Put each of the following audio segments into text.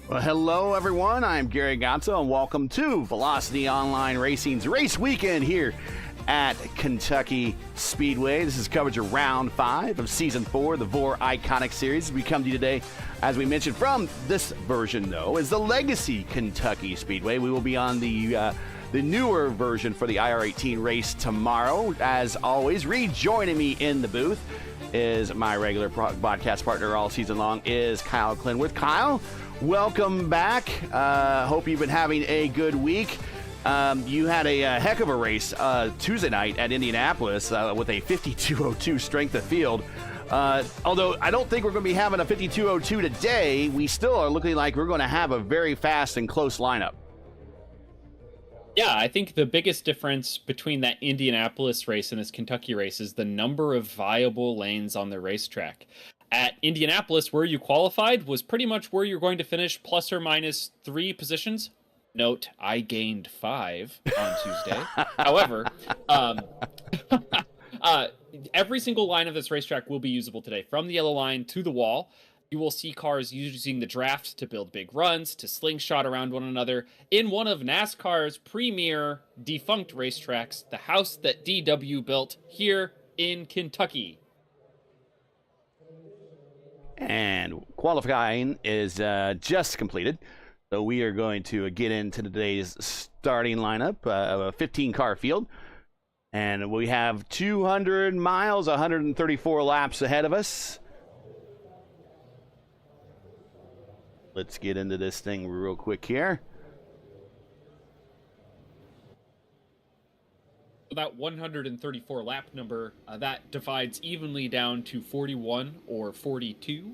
Well, hello, everyone. I'm Gary Godsoe, and welcome to Velocity Online Racing's race weekend here at Kentucky Speedway. This is coverage of round 5 of season 4 of the VOR iCONIC Series. We come to you today, as we mentioned, from this version, though, is the Legacy Kentucky Speedway. We will be on the newer version for the IR18 race tomorrow. As always, rejoining me in the booth is my regular podcast partner all season long, is Kyle Klendworth. Kyle, welcome back. Hope you've been having a good week. You had a heck of a race Tuesday night at Indianapolis with a 52.02 strength of field. Although I don't think we're going to be having a 52.02 today, we still are looking like we're going to have a very fast and close lineup. Yeah, I think the biggest difference between that Indianapolis race and this Kentucky race is the number of viable lanes on the racetrack. At Indianapolis, where you qualified was pretty much where you're going to finish, plus or minus 3 positions. Note, I gained 5 on Tuesday. However, every single line of this racetrack will be usable today. From the yellow line to the wall, you will see cars using the draft to build big runs, to slingshot around one another in one of NASCAR's premier defunct racetracks, the house that DW built here in Kentucky. And qualifying is just completed. So we are going to get into today's starting lineup of a 15-car field. And we have 200 miles, 134 laps ahead of us. Let's get into this thing real quick here. That 134 lap number, that divides evenly down to 41 or 42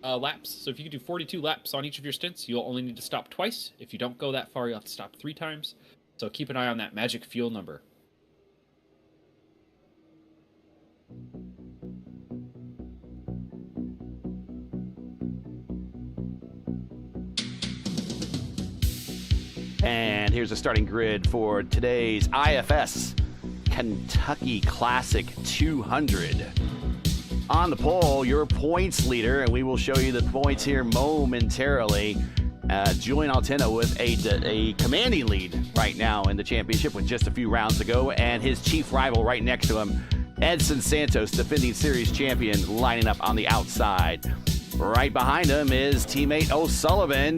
laps. So if you do 42 laps on each of your stints, you'll only need to stop twice. If you don't go that far, you'll have to stop 3 times. So keep an eye on that magic fuel number. And here's a starting grid for today's IFS Kentucky Classic 200. On the pole, your points leader, and we will show you the points here momentarily. Julian Altena with a commanding lead right now in the championship with just a few rounds to go, and his chief rival right next to him, Edson Santos, defending series champion, lining up on the outside. Right behind him is teammate O'Sullivan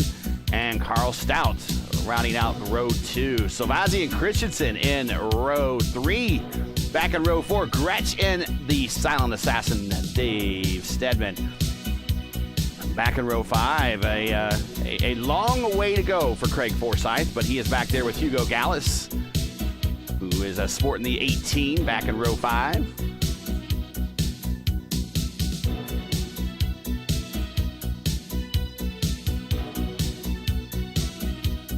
and Carl Stout, rounding out row 2. Salvazzi and Christensen in row 3. Back in row 4, Gretsch and the silent assassin, Dave Stedman. Back in row 5, a long way to go for Craig Forsyth, but he is back there with Hugo Gallus, who is sporting the 18, back in row 5.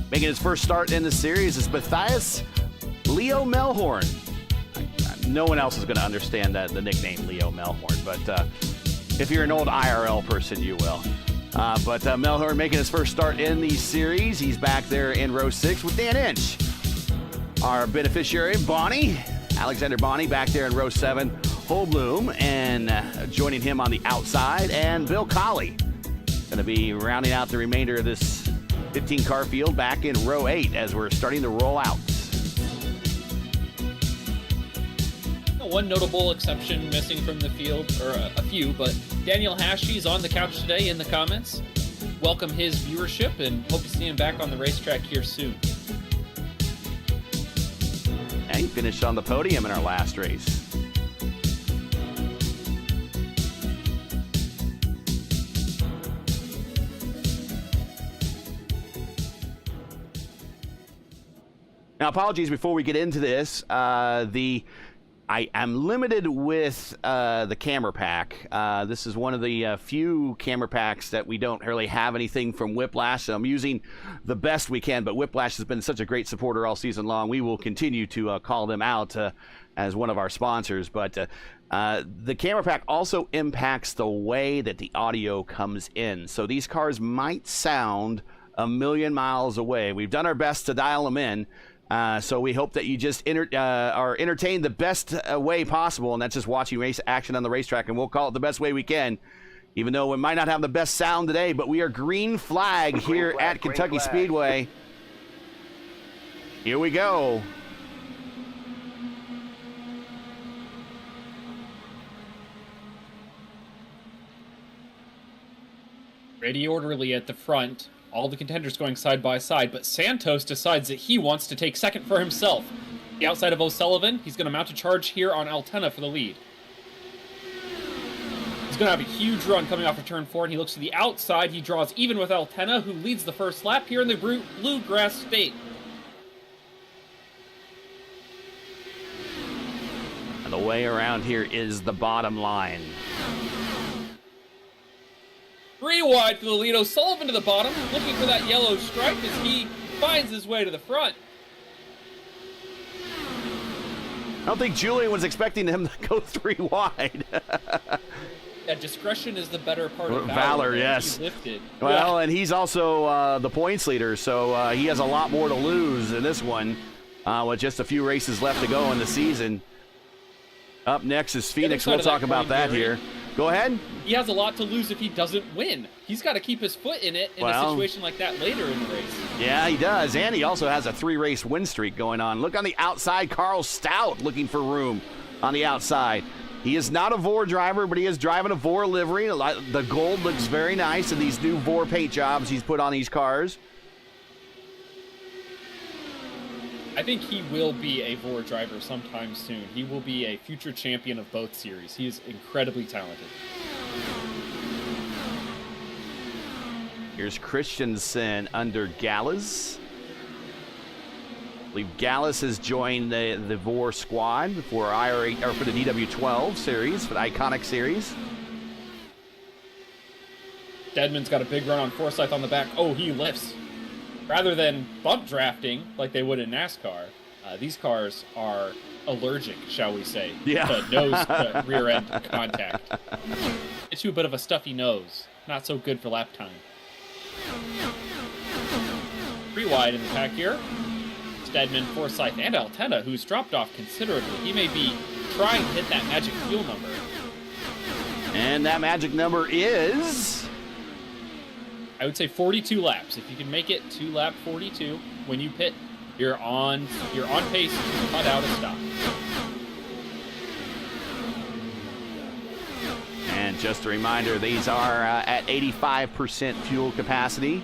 Making his first start in the series is Matthias Leo Melhorn. No one else is going to understand the nickname Leo Melhorn, but if you're an old IRL person, you will. But Melhorn making his first start in the series. He's back there in row 6 with Dan Inch. Our beneficiary, Bonnie, Alexander Bonnie, back there in row 7. Holbloom, and joining him on the outside, and Bill Colley going to be rounding out the remainder of this 15-car field back in row 8 as we're starting to roll out. One notable exception missing from the field, or a few, but Daniel Hashey's on the couch today in the comments. Welcome his viewership and hope to see him back on the racetrack here soon. And he finished on the podium in our last race. Now, apologies before we get into this. I am limited with the camera pack. This is one of the few camera packs that we don't really have anything from Whiplash. So I'm using the best we can, but Whiplash has been such a great supporter all season long. We will continue to call them out as one of our sponsors. But the camera pack also impacts the way that the audio comes in. So these cars might sound a million miles away. We've done our best to dial them in. So we hope that you just are entertained the best way possible, and that's just watching race action on the racetrack, and we'll call it the best way we can. Even though we might not have the best sound today, but we are green flag here at Kentucky Speedway. Here we go. Ready orderly at the front. All the contenders going side by side, but Santos decides that he wants to take second for himself. The outside of O'Sullivan, he's going to mount a charge here on Altenna for the lead. He's going to have a huge run coming off of turn 4, and he looks to the outside. He draws even with Altenna, who leads the first lap here in the Bluegrass State. And the way around here is the bottom line. 3 wide for the lead. O'Sullivan to the bottom, looking for that yellow stripe as he finds his way to the front. I don't think Julian was expecting him to go 3 wide. That discretion is the better part of valor. Yes. Lifted. Well, yeah. And he's also the points leader, so he has a lot more to lose in this one with just a few races left to go in the season. Up next is Phoenix. We'll talk about that here. Go ahead. He has a lot to lose if he doesn't win. He's got to keep his foot in it in a situation like that later in the race. Yeah, he does. And he also has a 3-race win streak going on. Look on the outside, Carl Stout looking for room on the outside. He is not a VOR driver, but he is driving a VOR livery. The gold looks very nice in these new VOR paint jobs he's put on these cars. I think he will be a VOR driver sometime soon. He will be a future champion of both series. He is incredibly talented. Here's Christensen under Gallus. I believe Gallus has joined the VOR squad for for the DW12 series, for the Iconic Series. Deadman's got a big run on Forsyth on the back. Oh, he lifts. Rather than bump drafting like they would in NASCAR, these cars are allergic, shall we say, to nose to rear end contact. It's you a bit of a stuffy nose. Not so good for lap time. 3 wide in the pack here. Stedman, Forsyth, and Altenna, who's dropped off considerably. He may be trying to hit that magic fuel number. And that magic number is... I would say 42 laps. If you can make it to lap 42, when you pit, you're on pace to cut out a stop. And just a reminder, these are at 85% fuel capacity.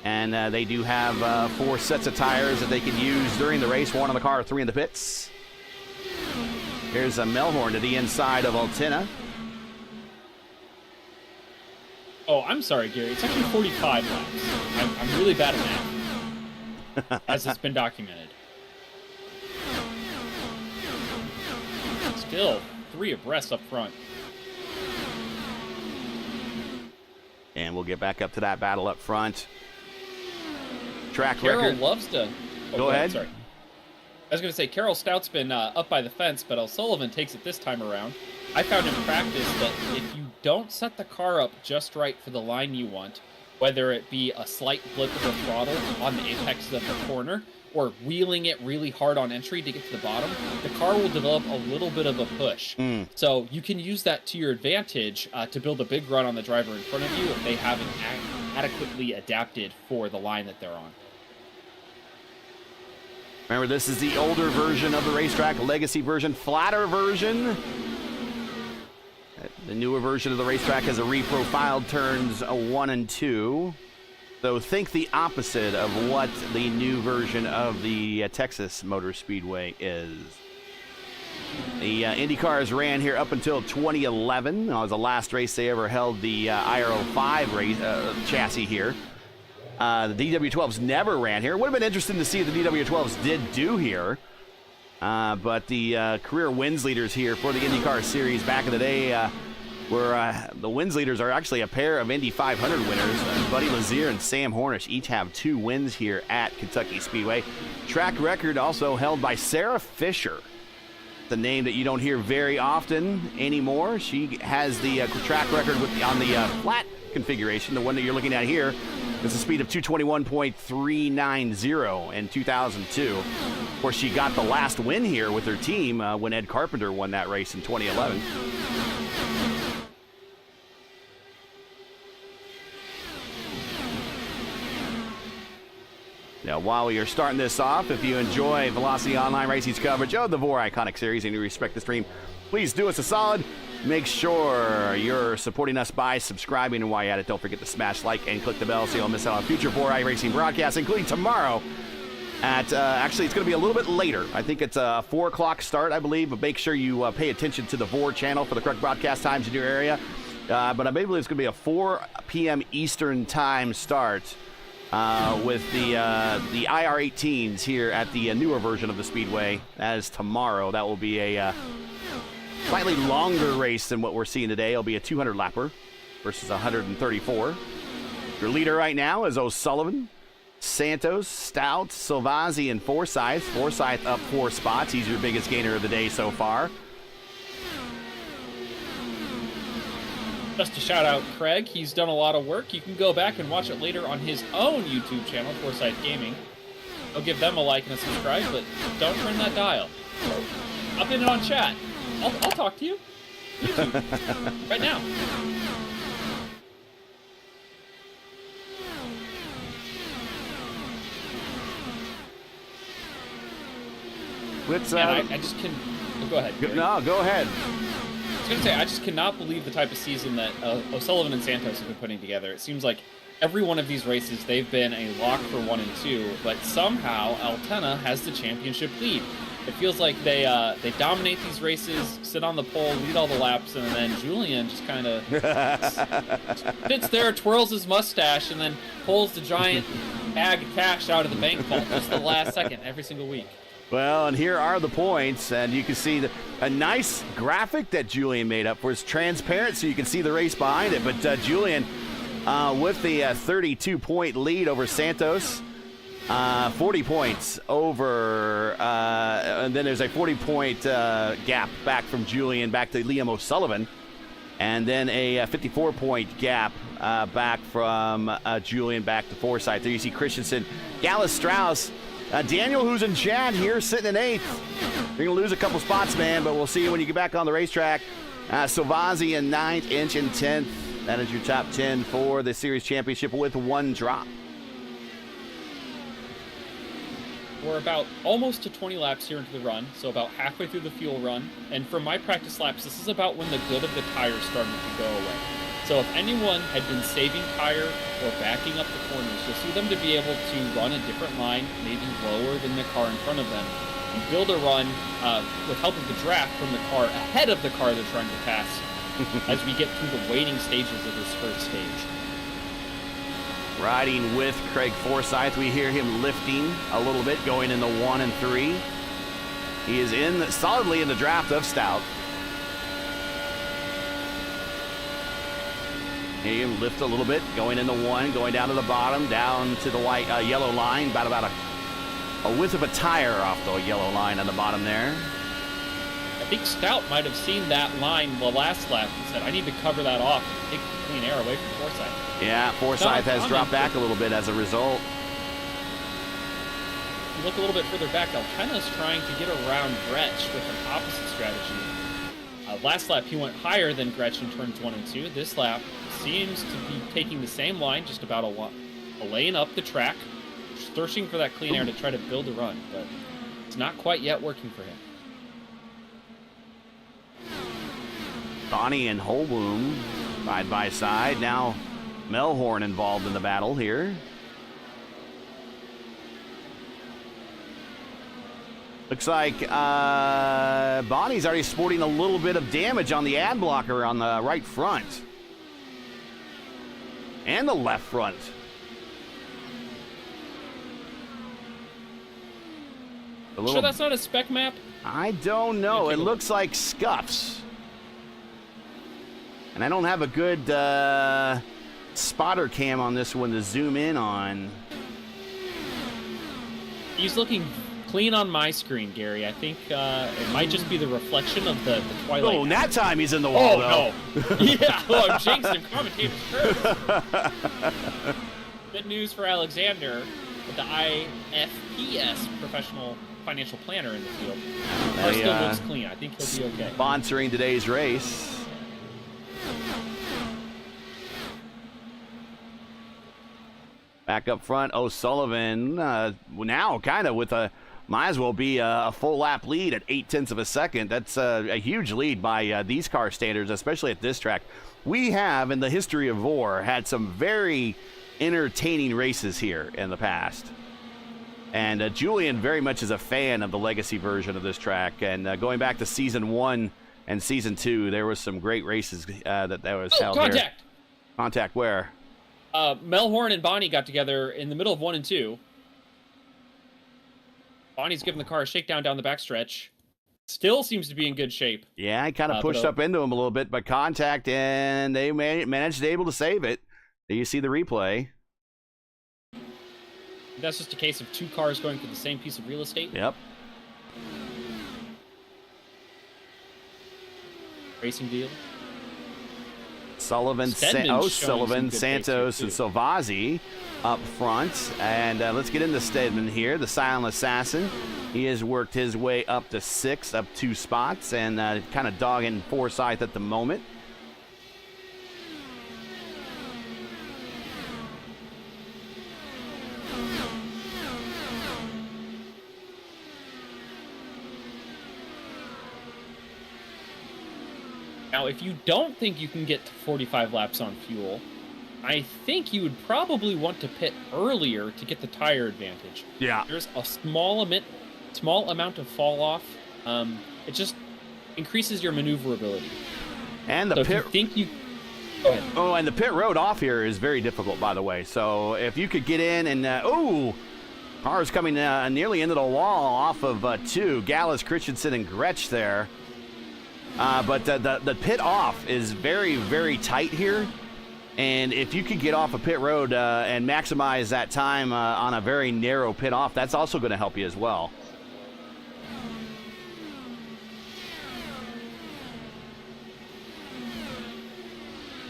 And they do have 4 sets of tires that they can use during the race. 1 on the car, 3 in the pits. Here's a Melhorn to the inside of Altenna. Oh, I'm sorry, Gary. It's actually 45 laps. I'm really bad at math, as it's been documented. Still 3 abreast up front. And we'll get back up to that battle up front. Track Carroll record. loves to... Oh, go ahead. Sorry. I was going to say, Carroll Stout's been up by the fence, but O'Sullivan takes it this time around. I found in practice that if you don't set the car up just right for the line you want, whether it be a slight blip of the throttle on the apex of the corner or wheeling it really hard on entry to get to the bottom, the car will develop a little bit of a push. So you can use that to your advantage to build a big run on the driver in front of you if they haven't adequately adapted for the line that they're on. Remember, this is the older version of the racetrack, legacy version, flatter version. The newer version of the racetrack has a reprofiled turns 1 and 2. So think the opposite of what the new version of the Texas Motor Speedway is. The Indy cars ran here up until 2011. It was the last race they ever held the IRL5 race, chassis here. The DW12s never ran here. Would have been interesting to see if the DW12s did do here. But the career wins leaders here for the IndyCar Series back in the day were the wins leaders are actually a pair of Indy 500 winners. Buddy Lazier and Sam Hornish each have 2 wins here at Kentucky Speedway. Track record also held by Sarah Fisher, the name that you don't hear very often anymore. She has the track record on the flat configuration, the one that you're looking at here. It's a speed of 221.390 in 2002. Of course, she got the last win here with her team when Ed Carpenter won that race in 2011. Now, while we are starting this off, if you enjoy Velocity Online Racing's coverage of the VOR Iconic Series and you respect the stream, please do us a solid. Make sure you're supporting us by subscribing, and while you're at it, don't forget to smash like and click the bell so you don't miss out on future VOR iRacing broadcasts, including tomorrow at, actually, it's going to be a little bit later. I think it's a 4 o'clock start, I believe, but make sure you pay attention to the VOR channel for the correct broadcast times in your area. But I believe it's going to be a 4 p.m. Eastern time start with the IR18s here at the newer version of the Speedway. As tomorrow, that will be a slightly longer race than what we're seeing today. It'll be a 200 lapper versus 134. Your leader right now is O'Sullivan, Santos, Stout, Silvazzi, and Forsyth. Forsyth up 4 spots. He's your biggest gainer of the day so far. Just to shout out Craig, he's done a lot of work. You can go back and watch it later on his own YouTube channel, Forsyth Gaming. I'll give them a like and a subscribe, but don't turn that dial. Hop in on chat. I'll talk to you. YouTube. Right now. Let's, I just can... Oh, go ahead. Gary. No, go ahead. I was going to say, I just cannot believe the type of season that O'Sullivan and Santos have been putting together. It seems like every one of these races, they've been a lock for 1 and 2, but somehow Altena has the championship lead. It feels like they dominate these races, sit on the pole, lead all the laps, and then Julian just kind of sits there, twirls his mustache, and then pulls the giant bag of cash out of the bank vault just the last second every single week. Well, and here are the points, and you can see a nice graphic that Julian made up for. It's transparent, so you can see the race behind it. But Julian, with the 32-point lead over Santos, 40 points over, and then there's a 40-point gap back from Julian back to Liam O'Sullivan, and then a 54-point gap back from Julian back to Forsyth. There you see Christensen, Gallus Strauss, Daniel, who's in chat here, sitting in 8th. You're going to lose a couple spots, man, but we'll see you when you get back on the racetrack. Silvazzi in 9th, Inch in 10th. That is your top 10 for the Series Championship with 1 drop. We're about almost to 20 laps here into the run, so about halfway through the fuel run. And from my practice laps, this is about when the good of the tires started to go away. So if anyone had been saving tire or backing up the corners, you'll see them to be able to run a different line, maybe lower than the car in front of them, and build a run with help of the draft from the car ahead of the car they're trying to pass as we get through the waiting stages of this first stage. Riding with Craig Forsyth, we hear him lifting a little bit, going in the 1 and 3. He is solidly in the draft of Stout. He lift a little bit, going into 1, going down to the bottom, down to the white yellow line, about a width of a tire off the yellow line on the bottom there. I think Stout might have seen that line the last lap and said, I need to cover that off and take the clean air away from Forsyth. Yeah, Forsyth has dropped back a little bit as a result. If you look a little bit further back, Altena's trying to get around Gretsch with an opposite strategy. Last lap, he went higher than Gretsch in turns 1 and 2. This lap seems to be taking the same line, just about a lane up the track, searching for that clean air to try to build a run, but it's not quite yet working for him. Bonnie and Holbloom side by side. Now Melhorn involved in the battle here. Looks like Bonnie's already sporting a little bit of damage on the ad blocker on the right front. And the left front. Sure that's not a spec map? I don't know. It looks like scuffs. And I don't have a good spotter cam on this one to zoom in on. He's looking clean on my screen, Gary. I think it might just be the reflection of the twilight. Oh, that time he's in the wall, though. No. Yeah, oh, I'm jinxing commentators first. Good news for Alexander with the IFPS professional financial planner in the field. Car still looks clean. I think he'll be okay. Sponsoring today's race. Back up front, O'Sullivan now kind of with might as well be a full lap lead at 0.8 of a second. That's a huge lead by these car standards, especially at this track. We have, in the history of VOR, had some very entertaining races here in the past. And Julian very much is a fan of the legacy version of this track. And going back to Season 1 and Season 2, there was some great races that was held contact! here. Contact where? Melhorn and Bonnie got together in the middle of 1 and 2. Bonnie's giving the car a shakedown down the backstretch. Still seems to be in good shape. Yeah, I kind of pushed up into him a little bit, but contact, and they managed to be able to save it. You see the replay. That's just a case of 2 cars going through the same piece of real estate. Yep. Racing deal. Sullivan, Sullivan, Santos, and Salvazzi up front. And let's get into Stedman here, the silent assassin. He has worked his way up to 6, up 2 spots, and kind of dogging Forsyth at the moment. Now, if you don't think you can get to 45 laps on fuel, I think you would probably want to pit earlier to get the tire advantage. Yeah. There's a small amount of fall off. It just increases your maneuverability. And the so pit. If you think you. Go ahead. Oh, and the pit road off here is very difficult, by the way. So if you could get in and cars coming nearly into the wall off of 2, Gallus, Christensen, and Gretsch there. But the pit off is very, very tight here. And if you could get off a pit road and maximize that time on a very narrow pit off, that's also going to help you as well.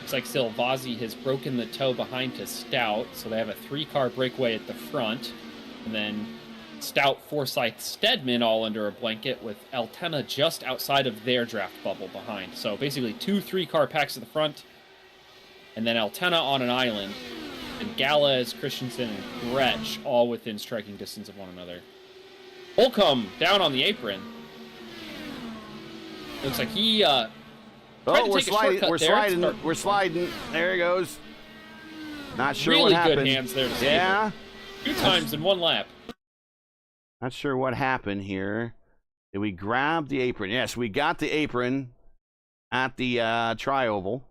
Looks like Silvazzi has broken the toe behind to Stout, so they have a 3-car breakaway at the front. And then Stout, Forsyth, Stedman all under a blanket with Altena just outside of their draft bubble behind. So basically 2 3-car packs at the front, and then Altena on an island, and Galez, Christensen, and Gretsch all within striking distance of one another. Holcomb down on the apron. Looks like he we're sliding. There he goes. Not sure really what happened. Really good hands there to save Yeah. it. 2 times in 1 lap. Not sure what happened here. Did we grab the apron? Yes, we got the apron at the tri-oval.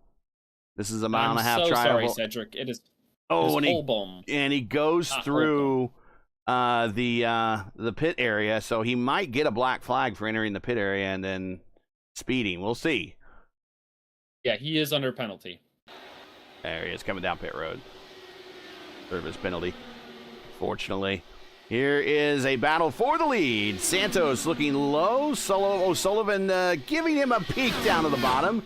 This is a mile and a half tri-oval. I'm so sorry, Cedric. It is and he goes through the pit area, so he might get a black flag for entering the pit area and then speeding. We'll see. Yeah, he is under penalty. There he is, coming down pit road. Service penalty, fortunately. Here is a battle for the lead. Santos looking low. O'Sullivan giving him a peek down to the bottom.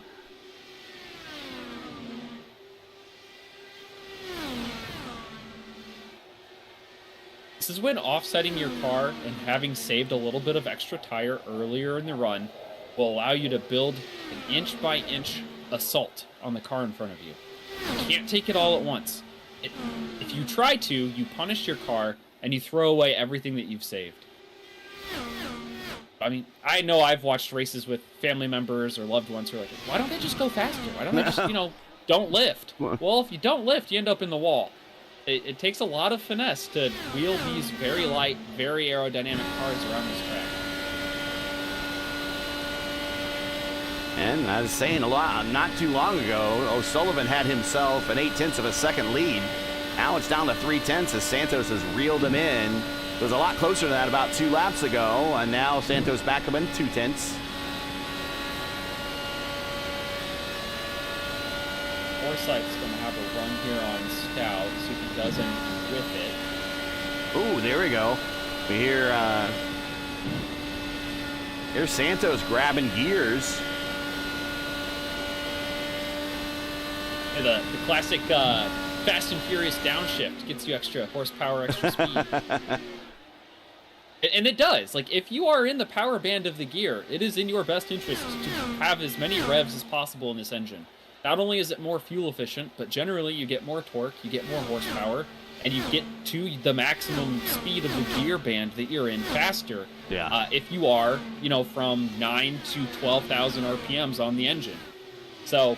This is when offsetting your car and having saved a little bit of extra tire earlier in the run will allow you to build an inch-by-inch assault on the car in front of you. You can't take it all at once. If you try to, you punish your car and you throw away everything that you've saved. I mean, I know I've watched races with family members or loved ones who are like, why don't they just go faster? Why don't they just, don't lift? Well, if you don't lift, you end up in the wall. It takes a lot of finesse to wheel these very light, very aerodynamic cars around this track. And I was saying not too long ago, O'Sullivan had himself an 0.8 of a second lead. Now it's down to 0.3 as Santos has reeled him in. It was a lot closer to that about 2 laps ago, and now Santos back up in 0.2. Forsyth's going to have a run here on Stout, see if he does anything with it. Ooh, there we go. We hear here's Santos grabbing gears. Yeah, the classic Fast and Furious downshift gets you extra horsepower, extra speed. And it does. Like, if you are in the power band of the gear, it is in your best interest to have as many revs as possible in this engine. Not only is it more fuel efficient, but generally you get more torque, you get more horsepower, and you get to the maximum speed of the gear band that you're in faster. Yeah. If you are, from 9 to 12,000 RPMs on the engine. So,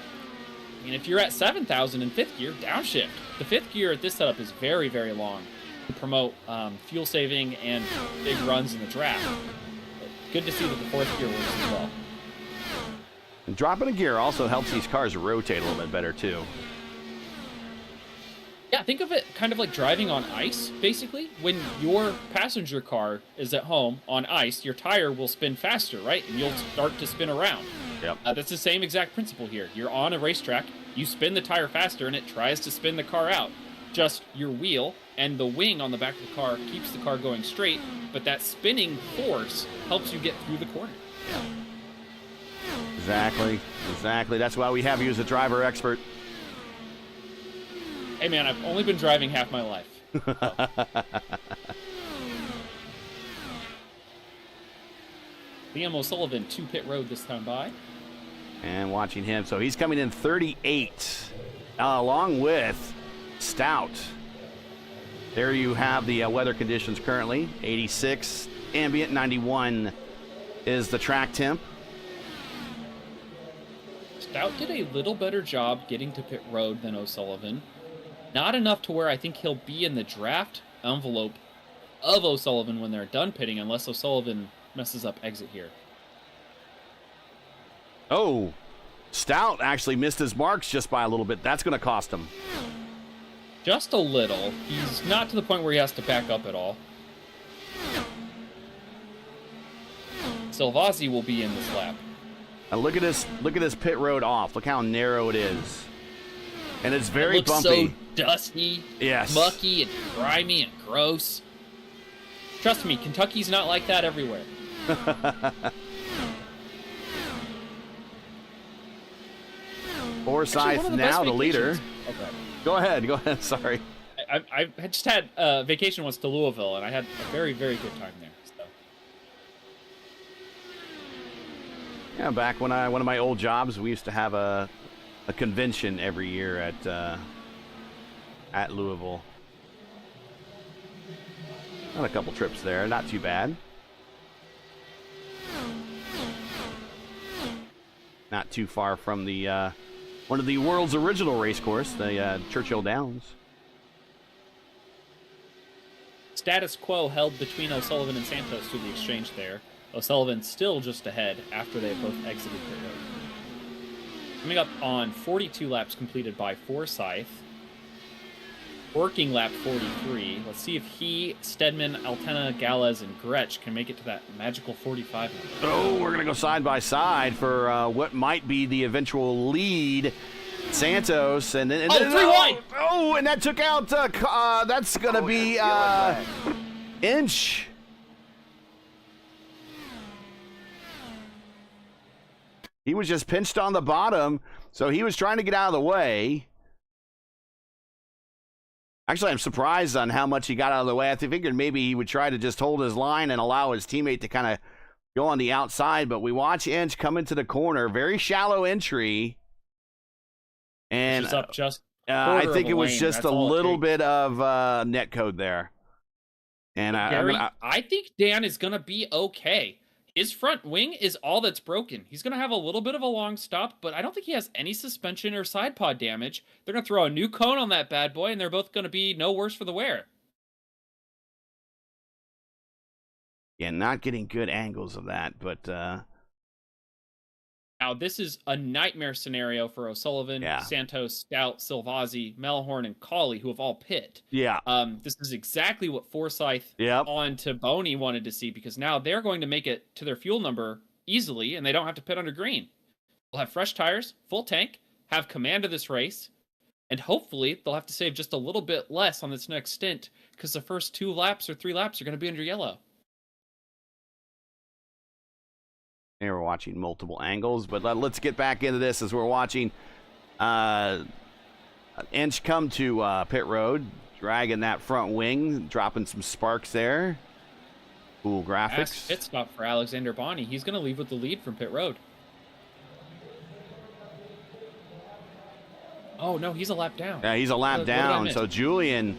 if you're at 7,000 in fifth gear, downshift. The fifth gear at this setup is very, very long to promote fuel saving and big runs in the draft. But good to see that the fourth gear works as well. And dropping a gear also helps these cars rotate a little bit better, too. Yeah, think of it kind of like driving on ice, basically. When your passenger car is at home on ice, your tire will spin faster, right? And you'll start to spin around. Yep. That's the same exact principle here. You're on a racetrack, you spin the tire faster, and it tries to spin the car out. Just your wheel and the wing on the back of the car keeps the car going straight, but that spinning force helps you get through the corner. Yeah. Exactly. That's why we have you as a driver expert. Hey man, I've only been driving half my life. Liam O'Sullivan to pit road this time by. And watching him. So he's coming in 38, along with Stout. There you have the weather conditions currently. 86 ambient, 91 is the track temp. Stout did a little better job getting to pit road than O'Sullivan. Not enough to where I think he'll be in the draft envelope of O'Sullivan when they're done pitting, unless O'Sullivan messes up exit here. Oh, Stout actually missed his marks just by a little bit. That's going to cost him. Just a little. He's not to the point where he has to back up at all. Silvazzi will be in this lap. And look at this pit road off. Look how narrow it is. And it's very it looks bumpy. So dusty, yes, mucky, and grimy and gross. Trust me, Kentucky's not like that everywhere. Forsyth now the leader. Okay. Go ahead. Sorry. I just had a vacation once to Louisville, and I had a very, very good time there. So. Yeah, back when one of my old jobs, we used to have a convention every year at Louisville. Had a couple trips there, not too bad. Not too far from the one of the world's original race course, the Churchill Downs. Status quo held between O'Sullivan and Santos through the exchange there. O'Sullivan still just ahead after they both exited pit road. Coming up on 42 laps completed by Forsyth. Working lap 43. Let's see if he, Stedman, Altena, Galez, and Gretsch can make it to that magical 45 number. Oh, we're going to go side by side for what might be the eventual lead. Santos and 3 wide. Oh, and that took out. That's going to be Inch. He was just pinched on the bottom, so he was trying to get out of the way. Actually, I'm surprised on how much he got out of the way. I figured maybe he would try to just hold his line and allow his teammate to kind of go on the outside. But we watch Inch come into the corner. Very shallow entry. And up just I think it was just a little bit of netcode there. And I think Dan is going to be okay. His front wing is all that's broken. He's going to have a little bit of a long stop, but I don't think he has any suspension or side pod damage. They're going to throw a new cone on that bad boy, and they're both going to be no worse for the wear. Yeah, not getting good angles of that, but... Now, this is a nightmare scenario for O'Sullivan, Santos, Stout, Silvazzi, Melhorn, and Cawley, who have all pit. Yeah. This is exactly what Forsyth on to Boney wanted to see, because now they're going to make it to their fuel number easily, and they don't have to pit under green. They'll have fresh tires, full tank, have command of this race, and hopefully they'll have to save just a little bit less on this next stint, because the first 2 laps or 3 laps are going to be under yellow. We're watching multiple angles, but let's get back into this as we're watching Inch come to pit road, dragging that front wing, dropping some sparks there. Cool graphics. Fast pit stop for Alexander Bonny. He's going to leave with the lead from pit road. Oh, no, he's a lap down. Yeah, he's a lap down, so Julian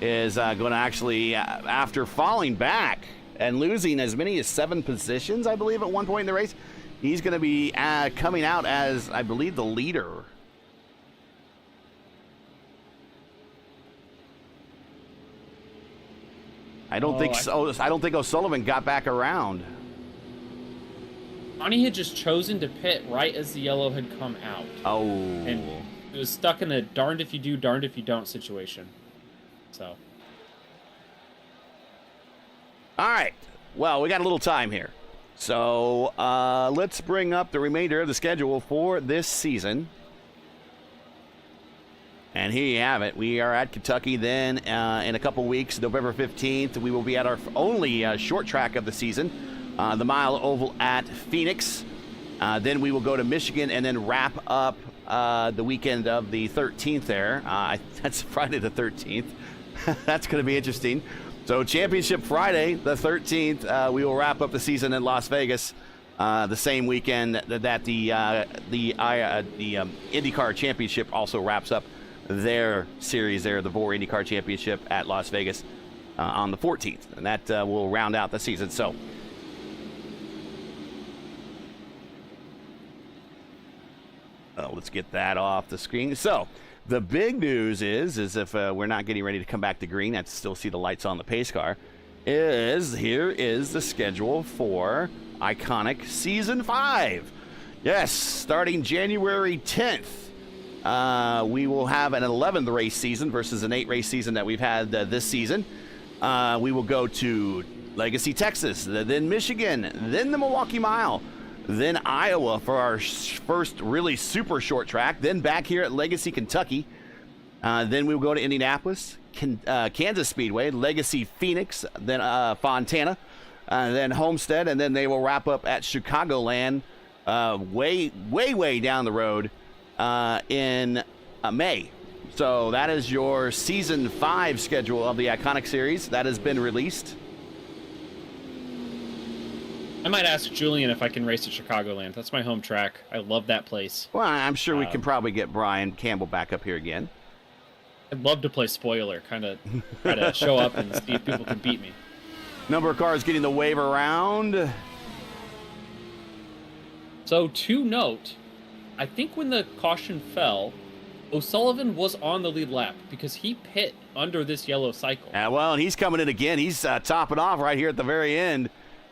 is going to actually, after falling back and losing as many as 7 positions, I believe, at one point in the race, he's going to be coming out as, I believe, the leader. I don't think O'Sullivan got back around. Ronnie had just chosen to pit right as the yellow had come out. Oh. And it was stuck in a darned if you do, darned if you don't situation. So. All right. Well, we got a little time here. So let's bring up the remainder of the schedule for this season. And here you have it. We are at Kentucky then in a couple weeks, November 15th. We will be at our only short track of the season, the Mile Oval at Phoenix. Then we will go to Michigan and then wrap up the weekend of the 13th there. That's Friday the 13th. That's going to be interesting. So Championship Friday, the 13th, we will wrap up the season in Las Vegas the same weekend that the IndyCar Championship also wraps up their series there, the VOR IndyCar Championship at Las Vegas on the 14th. And that will round out the season. So let's get that off the screen. So the big news is if we're not getting ready to come back to green, I still see the lights on the pace car, here is the schedule for Iconic Season 5. Yes, starting January 10th. We will have an 11th race season versus an 8-race season that we've had this season. We will go to Legacy, Texas, then Michigan, then the Milwaukee Mile, then Iowa for our first really super short track, then back here at Legacy, Kentucky. Then we will go to Indianapolis, Kansas Speedway, Legacy, Phoenix, then Fontana, then Homestead, and then they will wrap up at Chicagoland way down the road in May. So that is your Season 5 schedule of the Iconic Series. That has been released. I might ask Julian if I can race at Chicagoland. That's my home track. I love that place. Well, I'm sure we can probably get Brian Campbell back up here again. I'd love to play spoiler, kind of try to show up and see if people can beat me. Number of cars getting the wave around. So to note, I think when the caution fell, O'Sullivan was on the lead lap because he pit under this yellow cycle. Well, and he's coming in again. He's topping off right here at the very end.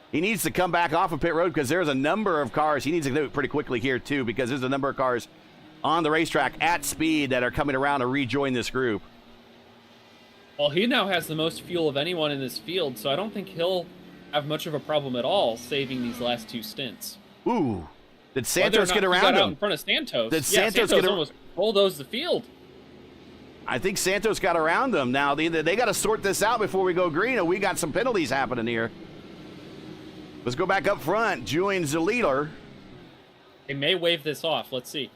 He needs to come back off of pit road because there's a number of cars. He needs to do it pretty quickly here, too, because there's a number of cars on the racetrack at speed that are coming around to rejoin this group. Well, he now has the most fuel of anyone in this field, so I don't think he'll have much of a problem at all saving these last 2 stints. Ooh. Did Santos get around him? Out in front of Santos. Did Santos get almost bulldozed the field. I think Santos got around him. Now, they got to sort this out before we go green, or we got some penalties happening here. Let's go back up front. Julian's the leader. They may wave this off. Let's see.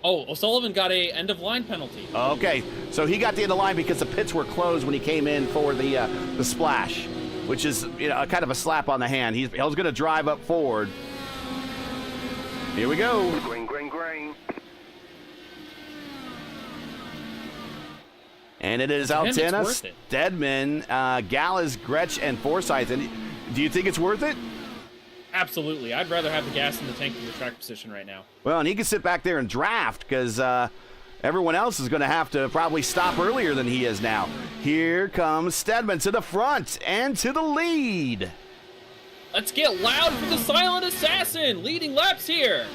Oh, O'Sullivan got a end-of-line penalty. Okay, so he got the end of line because the pits were closed when he came in for the splash, which is kind of a slap on the hand. He's going to drive up forward. Here we go. Green, green, green. And it is Altena, Stedman, Gallus, Gretsch, and Forsyth. And do you think it's worth it? Absolutely. I'd rather have the gas in the tank than the track position right now. Well, and he can sit back there and draft because everyone else is going to have to probably stop earlier than he is now. Here comes Stedman to the front and to the lead. Let's get loud for the silent assassin leading laps here.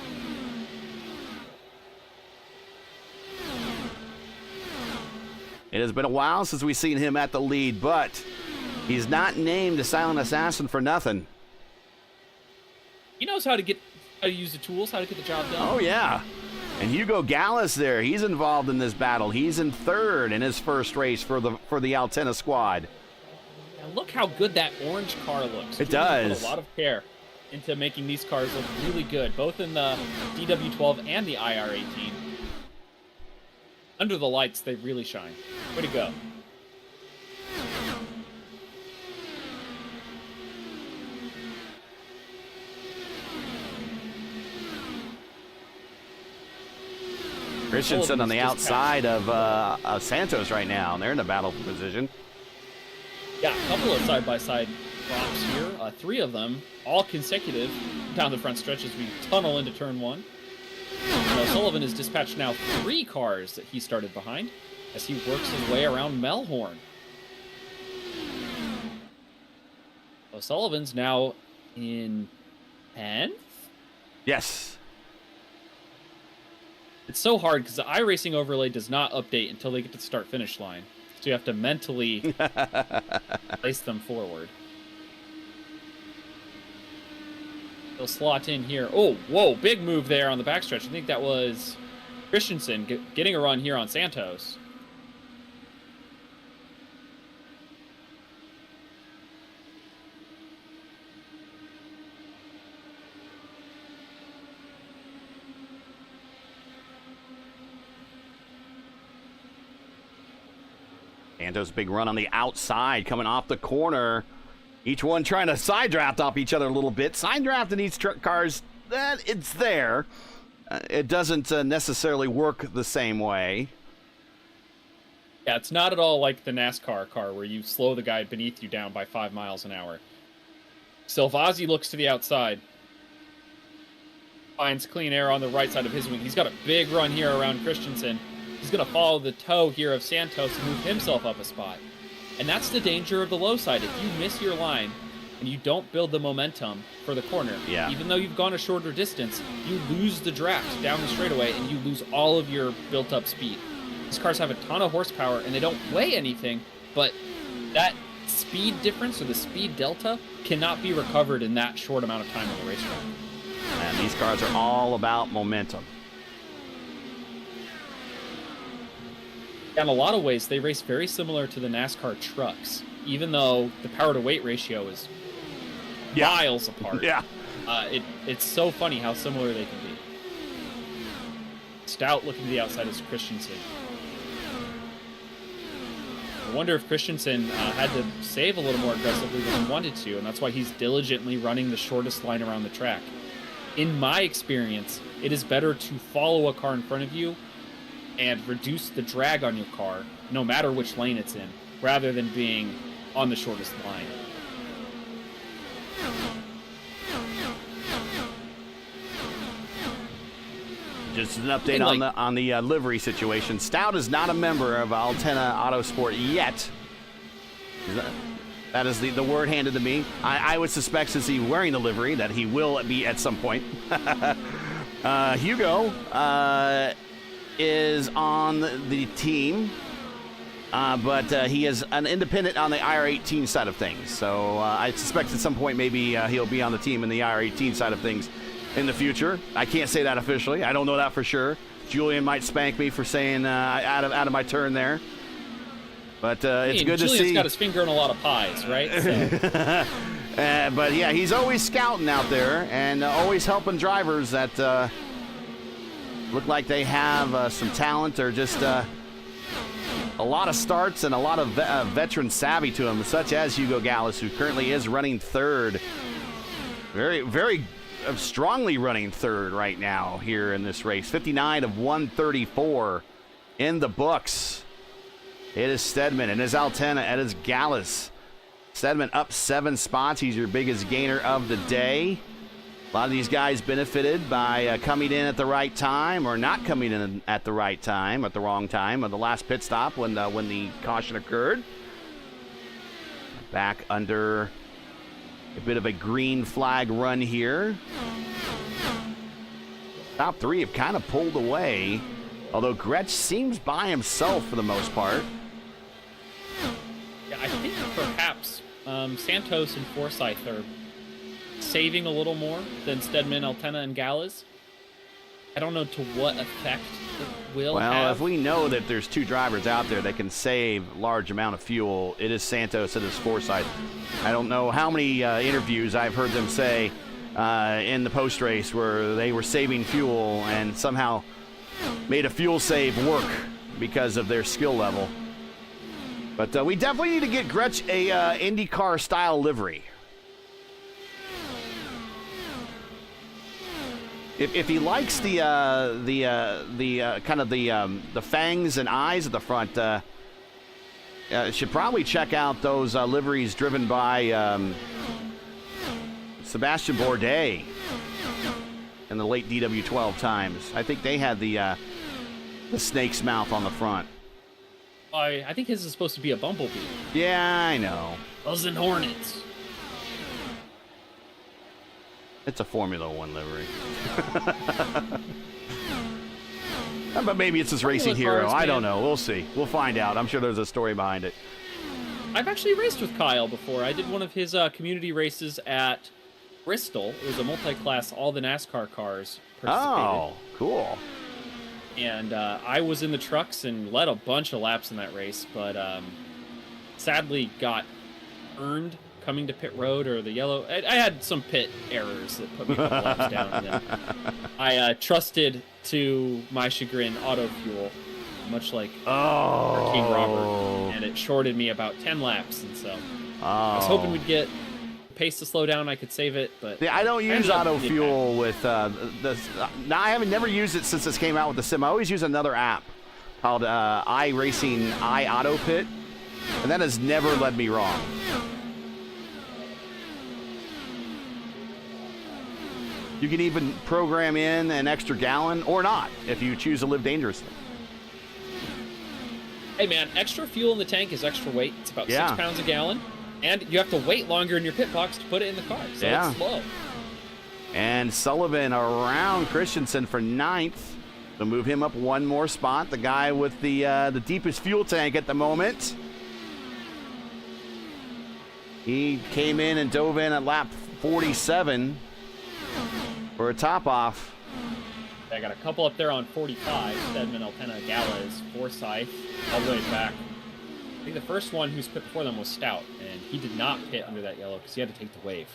It has been a while since we've seen him at the lead, but he's not named the silent assassin for nothing. He knows how to use the tools, how to get the job done. Oh, yeah. And Hugo Gallus there, he's involved in this battle. He's in third in his first race for the Altena squad. Now look how good that orange car looks. It does. Put a lot of care into making these cars look really good, both in the DW12 and the IR18. Under the lights, they really shine. Way to go. Christensen on the outside of Santos right now, and they're in the battle position. Yeah, a couple of side-by-side drops here. 3 of them, all consecutive down the front stretch as we tunnel into turn 1. Sullivan has dispatched now 3 cars that he started behind as he works his way around Melhorn. O'Sullivan's now in 10th? Yes. It's so hard because the iRacing overlay does not update until they get to the start-finish line. So you have to mentally place them forward. They'll slot in here. Oh, whoa, big move there on the backstretch. I think that was Christensen getting a run here on Santos. Santos' big run on the outside, coming off the corner. Each one trying to side draft off each other a little bit. Side draft in these truck cars, it's there. It doesn't necessarily work the same way. Yeah, it's not at all like the NASCAR car where you slow the guy beneath you down by 5 miles an hour. Silvazzi looks to the outside. Finds clean air on the right side of his wing. He's got a big run here around Christensen. He's going to follow the toe here of Santos and move himself up a spot. And that's the danger of the low side. If you miss your line and you don't build the momentum for the corner, even though you've gone a shorter distance, you lose the draft down the straightaway and you lose all of your built-up speed. These cars have a ton of horsepower and they don't weigh anything, but that speed difference or the speed delta cannot be recovered in that short amount of time on the racetrack. And these cars are all about momentum. In a lot of ways, they race very similar to the NASCAR trucks, even though the power-to-weight ratio is miles apart. It's so funny how similar they can be. Stout looking to the outside is Christensen. I wonder if Christensen had to save a little more aggressively than he wanted to, and that's why he's diligently running the shortest line around the track. In my experience, it is better to follow a car in front of you and reduce the drag on your car, no matter which lane it's in, rather than being on the shortest line. Just an update on the livery situation. Stout is not a member of Altena Autosport yet. That is the word handed to me. I would suspect, since he's wearing the livery, that he will be at some point. Hugo is on the team, but he is an independent on the IR18 side of things. So I suspect at some point maybe he'll be on the team in the IR18 side of things in the future. I can't say that officially. I don't know that for sure. Julian might spank me for saying out of my turn there. But it's good to see. Julian's got his finger in a lot of pies, right? So. But yeah, he's always scouting out there and always helping drivers that look like they have some talent or just a lot of starts and a lot of veteran savvy to them, such as Hugo Gallus, who currently is running third. Very, very strongly running third right now here in this race. 59 of 134 in the books. It is Stedman and his Altena. It is Gallus. Stedman up 7 spots. He's your biggest gainer of the day. A lot of these guys benefited by coming in at the right time or not coming in at the right time, at the wrong time, at the last pit stop when the caution occurred. Back under a bit of a green flag run here. Top 3 have kind of pulled away, although Gretsch seems by himself for the most part. Yeah, I think perhaps Santos and Forsyth are saving a little more than Stedman, Altena, and Gallus. I don't know to what effect it will have. Well, if we know that there's 2 drivers out there that can save a large amount of fuel, it is Santos and it is Forsyth. I don't know how many interviews I've heard them say in the post-race where they were saving fuel and somehow made a fuel save work because of their skill level. But we definitely need to get Gretsch a IndyCar-style livery. If he likes the kind of the fangs and eyes at the front, should probably check out those liveries driven by Sebastian Bourdais in the late DW12 times. I think they had the snake's mouth on the front. I think his is supposed to be a bumblebee. Yeah, I know. Buzzing hornets. It's a Formula One livery. But maybe it's his racing hero. Cars, I don't man. know. We'll see. We'll find out. I'm sure there's a story behind it. I've actually raced with Kyle before. I did one of his community races at Bristol. It was a multi-class, all the NASCAR cars participated. Oh, cool. And I was in the trucks and led a bunch of laps in that race, but sadly got earned coming to pit road or the yellow. I had some pit errors that put me a couple laps down. And then I trusted, to my chagrin, auto fuel, much like our King Robert, and it shorted me about 10 laps. And so I was hoping we'd get pace to slow down. I could save it, but yeah, I don't use auto fuel with this. Now I haven't never used it since this came out with the sim. I always use another app called iRacing Auto Pit, and that has never led me wrong. You can even program in an extra gallon or not if you choose to live dangerously. Hey man, extra fuel in the tank is extra weight. It's about 6 pounds a gallon. And you have to wait longer in your pit box to put it in the car, so it's slow. And Sullivan around Christensen for 9th. They'll move him up one more spot. The guy with the deepest fuel tank at the moment. He came in and dove in at lap 47 for a top off. I got a couple up there on 45. Stedman, Altena, Gala is Forsyth, all the way back. I think the first one who's pit before them was Stout, and he did not pit under that yellow because he had to take the wave.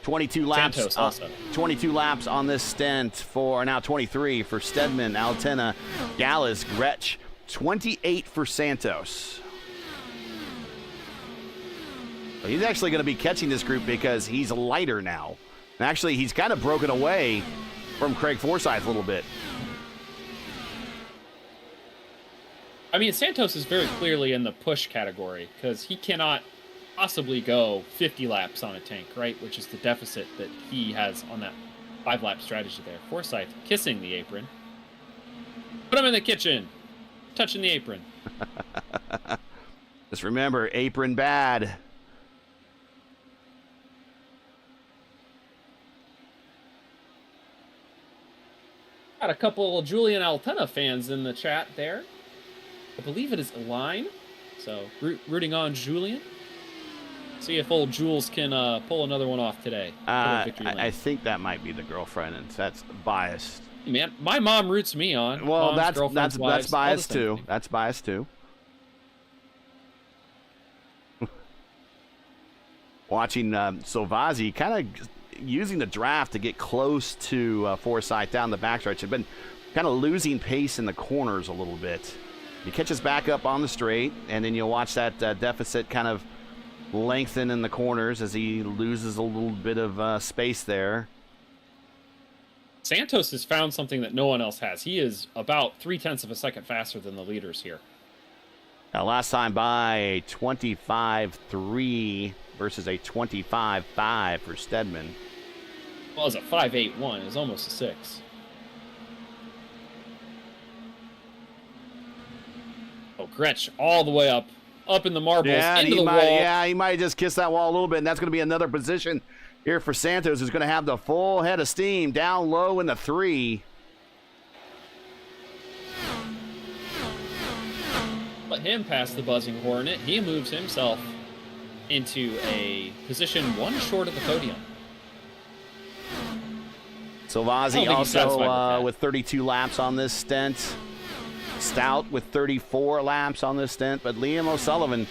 22 laps. Santos also. 22 laps on this stint for now 23 for Stedman, Altena, Gallus, Gretsch. 28 for Santos. Well, he's actually going to be catching this group because he's lighter now. And actually, he's kind of broken away from Craig Forsyth a little bit. I mean, Santos is very clearly in the push category because he cannot possibly go 50 laps on a tank, right? Which is the deficit that he has on that 5-lap strategy there. Forsyth kissing the apron. Put him in the kitchen. Touching the apron. Just remember, apron bad. Got a couple Julian Altena fans in the chat there. I believe it is Align. So, rooting on Julian. See if old Jules can pull another one off today. I think that might be the girlfriend, and that's biased. Man, my mom roots me on. Well, Moms, that's wives, biased too. That's biased too. Watching Silvazzi kind of using the draft to get close to Forsyth down the backstretch. Had been kind of losing pace in the corners a little bit. He catches back up on the straight, and then you'll watch that deficit kind of lengthen in the corners as he loses a little bit of space there. Santos has found something that no one else has. He is about 0.3 of a second faster than the leaders here. Now, last time by a 25.3 versus a 25.5 for Stedman. Well, it was a 5.81. It was almost a 6. Oh, Gretsch all the way up in the marbles, into the wall. Yeah, he might just kiss that wall a little bit, and that's going to be another position here for Santos, who's going to have the full head of steam down low in the 3. Let him pass the buzzing hornet. He moves himself into a position 1 short of the podium. Silvazzi also with 32 laps on this stint. Stout with 34 laps on this stint, but Liam O'Sullivan,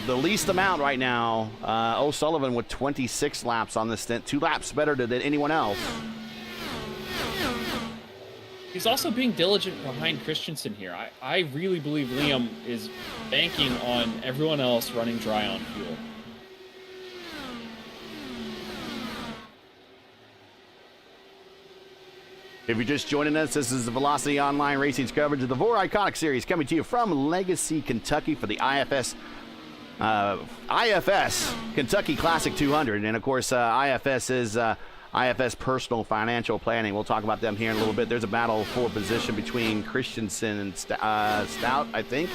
the least amount right now. O'Sullivan with 26 laps on this stint, 2 laps better than anyone else. He's also being diligent behind Christensen here. I really believe Liam is banking on everyone else running dry on fuel. If you're just joining us, this is the Velocity Online Racing's coverage of the VOR ICONIC Series, coming to you from Legacy, Kentucky for the IFS Kentucky Classic 200. And, of course, IFS is IFS Personal Financial Planning. We'll talk about them here in a little bit. There's a battle for position between Christensen and Stout, I think.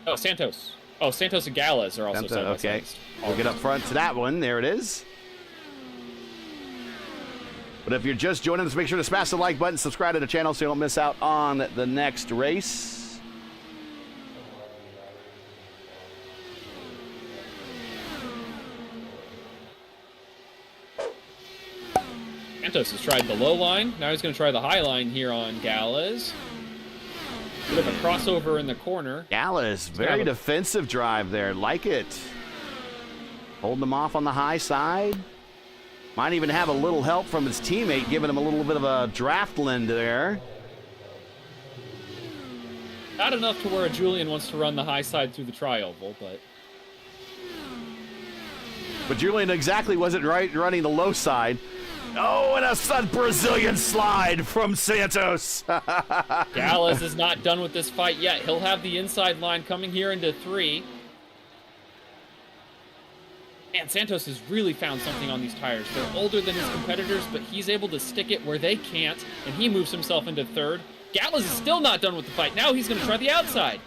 Oh, Santos. Oh, Santos and Gallas are also side by okay. side. We'll get up front to that one. There it is. But if you're just joining us, make sure to smash the like button, subscribe to the channel so you don't miss out on the next race. Santos has tried the low line. Now he's going to try the high line here on Gallas. Bit of a crossover in the corner. Gallas, very defensive drive there. Like it. Holding them off on the high side. Might even have a little help from his teammate, giving him a little bit of a draft lend there. Not enough to where Julian wants to run the high side through the tri-oval, but... But Julian exactly wasn't running the low side. Oh, and a Brazilian slide from Santos. Gallas is not done with this fight yet. He'll have the inside line coming here into 3. Man, Santos has really found something on these tires. They're older than his competitors, but he's able to stick it where they can't, and he moves himself into 3rd. Gallas is still not done with the fight. Now he's going to try the outside.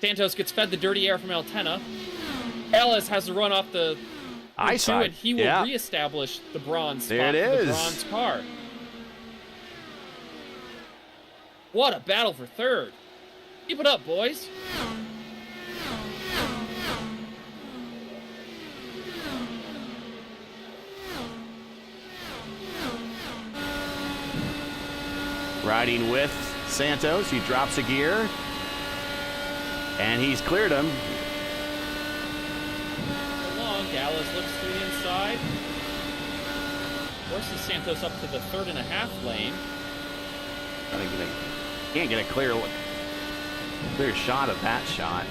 Santos gets fed the dirty air from Altena. Gallas has to run off the side, and he will reestablish the bronze spot there it for is. the bronze car. What a battle for 3rd. Keep it up, boys. Riding with Santos, he drops a gear, and he's cleared him. Along, Gallas looks to the inside. Forces Santos up to the 3.5 lane. Can't get a clear shot of that shot.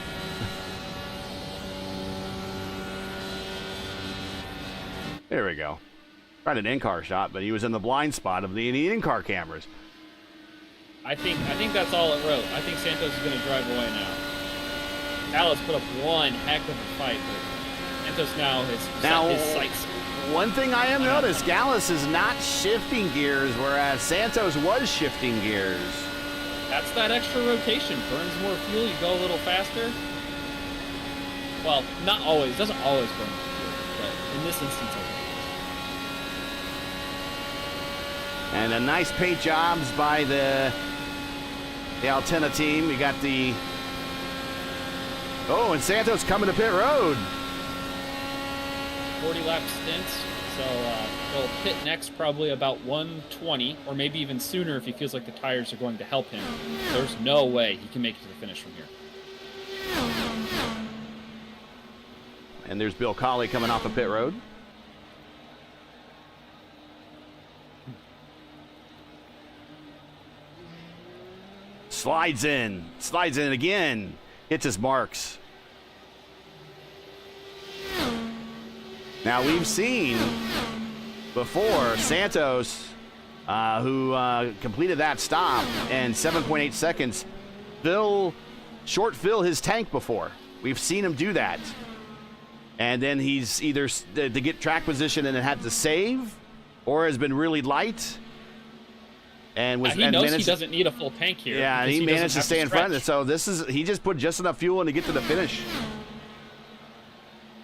There we go. Tried an in-car shot, but he was in the blind spot of the in-car cameras. I think that's all it wrote. I think Santos is going to drive away now. Gallas put up one heck of a fight, but Santos now has set his sights. One thing I have noticed, Gallas is not shifting gears, whereas Santos was shifting gears. That's that extra rotation. Burns more fuel, you go a little faster. Well, not always. Doesn't always burn more fuel, but in this instance, I think. And a nice paint jobs by the Altena team. We got the... Oh, and Santos coming to pit road. 40-lap stints, so he'll pit next probably about 120, or maybe even sooner if he feels like the tires are going to help him. There's no way he can make it to the finish from here. And there's Bill Colley coming off of pit road. Slides in again, hits his marks. Now we've seen before Santos, who completed that stop in 7.8 seconds, short fill his tank before. We've seen him do that. And then he's either to get track position and had to save, or has been really light. And he knows he doesn't need a full tank here. Yeah, and he managed to stay in front. So he just put just enough fuel in to get to the finish.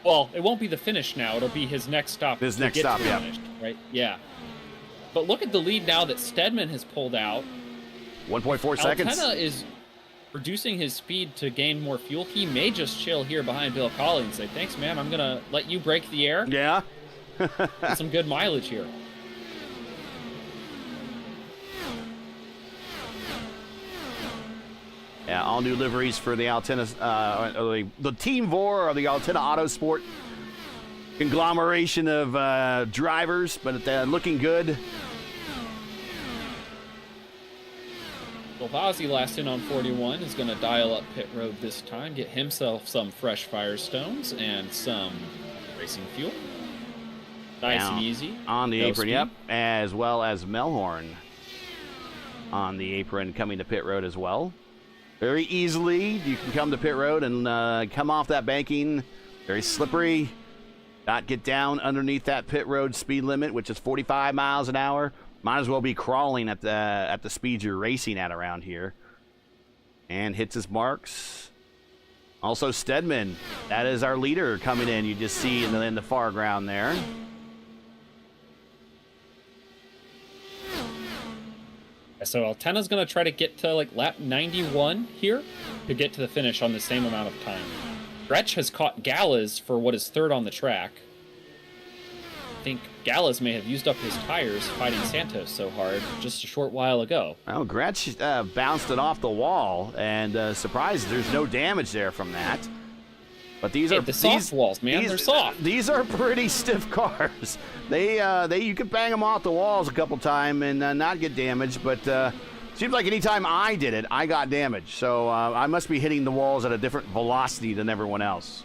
Well, it won't be the finish now. It'll be his next stop. His next stop, yeah. Finish, right? Yeah. But look at the lead now that Stedman has pulled out. 1.4 seconds. Altena is reducing his speed to gain more fuel. He may just chill here behind Bill Colley and say, thanks, man. I'm going to let you break the air. Yeah. Get some good mileage here. Yeah, all new liveries for the Altena, the Team VOR of the Altena Autosport conglomeration of drivers, but looking good. Silvazzi last in on 41 is going to dial up pit road this time, get himself some fresh Firestones and some racing fuel. Nice and easy. On the No apron, speed. yep. As well as Melhorn on the apron coming to pit road as well. Very easily, you can come to pit road and come off that banking. Very slippery. Not get down underneath that pit road speed limit, which is 45 miles an hour. Might as well be crawling at the speed you're racing at around here. And hits his marks. Also Stedman, that is our leader coming in. You just see in the far ground there. So Altena's going to try to get to like lap 91 here to get to the finish on the same amount of time. Gretsch has caught Gallas for what is third on the track. I think Gallas may have used up his tires fighting Santos so hard just a short while ago. Well, Gretsch bounced it off the wall, and surprised there's no damage there from that. But these are the soft walls, man. They're soft. These are pretty stiff cars. They you can bang them off the walls a couple times and not get damaged, but seems like anytime I did it, I got damaged. So I must be hitting the walls at a different velocity than everyone else.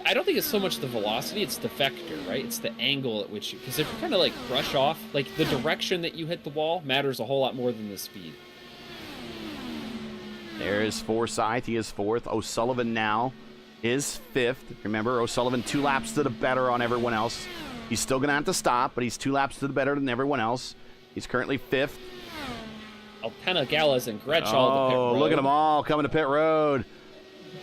I don't think it's so much the velocity, it's the vector, right? It's the angle at which you... Because if you kind of like brush off, like the direction that you hit the wall matters a whole lot more than the speed. There's Forsyth. He is fourth. O'Sullivan now is fifth. Remember, O'Sullivan 2 laps to the better on everyone else. He's still going to have to stop, but he's 2 laps to the better than everyone else. He's currently fifth. Alpena, Gallas, and Gretsch all the pit road. Oh, look at them all coming to pit road.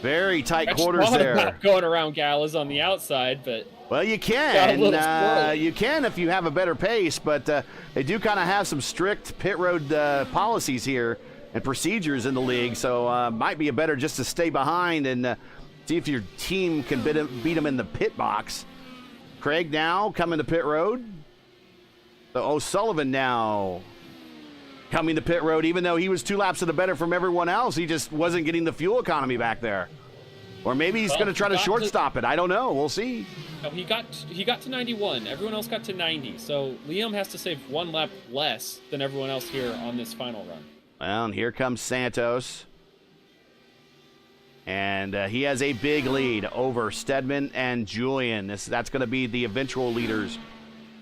Very tight Gretsch quarters thought there. about going around Gallas on the outside, but... Well, you got a little can. squirrely. You can if you have a better pace, but they do kind of have some strict pit road policies here and procedures in the league, so might be better just to stay behind and see if your team can beat them in the pit box. Craig now coming to pit road. So O'Sullivan now coming to pit road, even though he was 2 laps to the better from everyone else. He just wasn't getting the fuel economy back there. Or maybe he's going to try to shortstop it. I don't know. We'll see. No, he got to 91. Everyone else got to 90. So Liam has to save 1 lap less than everyone else here on this final run. Well, and here comes Santos. And he has a big lead over Stedman and Julian. That's going to be the eventual leaders.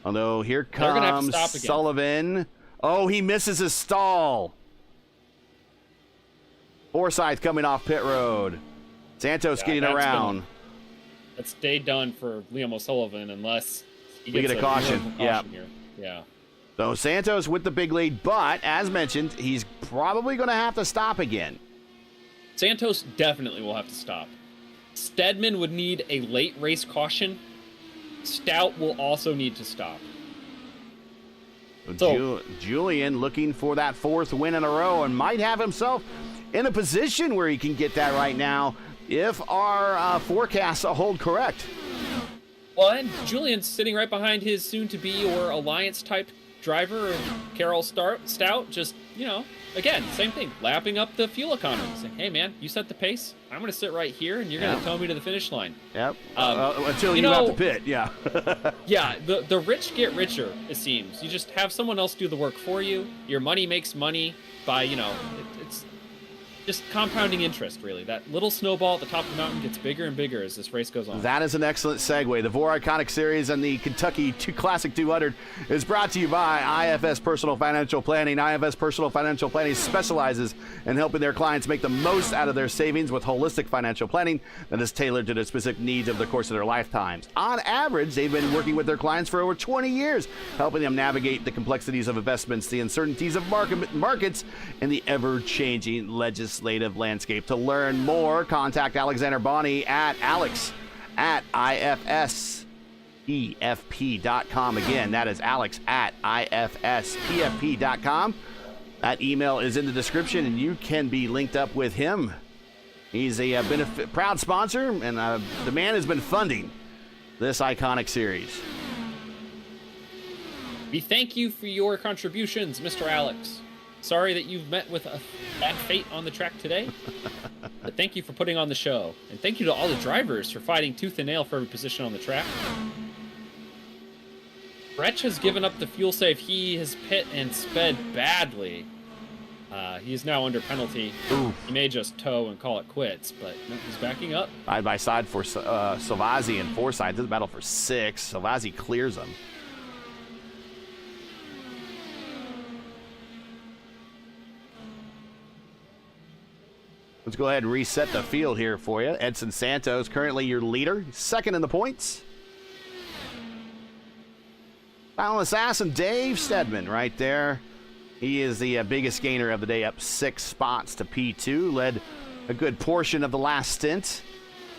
Although here comes Sullivan. Oh, he misses his stall. Forsyth coming off pit road. Santos getting around. That's day done for Liam O'Sullivan unless he we gets get a caution. Yeah. Here. Yeah. So Santos with the big lead, but as mentioned, he's probably going to have to stop again. Santos definitely will have to stop. Stedman would need a late race caution. Stout will also need to stop. So Julian looking for that 4th win in a row and might have himself in a position where he can get that right now if our forecasts hold correct. Well, and Julian's sitting right behind his soon-to-be or Alliance-type driver, Carol Stout, just, again, same thing, lapping up the fuel economy. Saying, hey, man, you set the pace. I'm going to sit right here, and you're going to tow me to the finish line. Yep. Until you have to pit, yeah. Yeah, the rich get richer, it seems. You just have someone else do the work for you. Your money makes money by, it's just compounding interest, really. That little snowball at the top of the mountain gets bigger and bigger as this race goes on. That is an excellent segue. The VOR Iconic Series and the Kentucky Classic 200 is brought to you by IFS Personal Financial Planning. IFS Personal Financial Planning specializes in helping their clients make the most out of their savings with holistic financial planning that is tailored to the specific needs of the course of their lifetimes. On average, they've been working with their clients for over 20 years, helping them navigate the complexities of investments, the uncertainties of markets, and the ever-changing legislative landscape. To learn more, contact Alexander Bonney at alex@ifspfp.com. Again, that is alex@ifspfp.com. That email is in the description, and you can be linked up with him. He's a proud sponsor, and the man has been funding this iconic series. We thank you for your contributions, Mr. Alex. Sorry that you've met with a bad fate on the track today, but thank you for putting on the show. And thank you to all the drivers for fighting tooth and nail for every position on the track. Gretsch has given up the fuel save. He has pit and sped badly. He is now under penalty. Ooh. He may just tow and call it quits, but no, he's backing up. Side by side for Silvazzi and Forsyth. This is a battle for 6. Silvazzi clears him. Let's go ahead and reset the field here for you. Edson Santos, currently your leader, second in the points. Final assassin, Dave Stedman, right there. He is the biggest gainer of the day, up 6 spots to P2. Led a good portion of the last stint.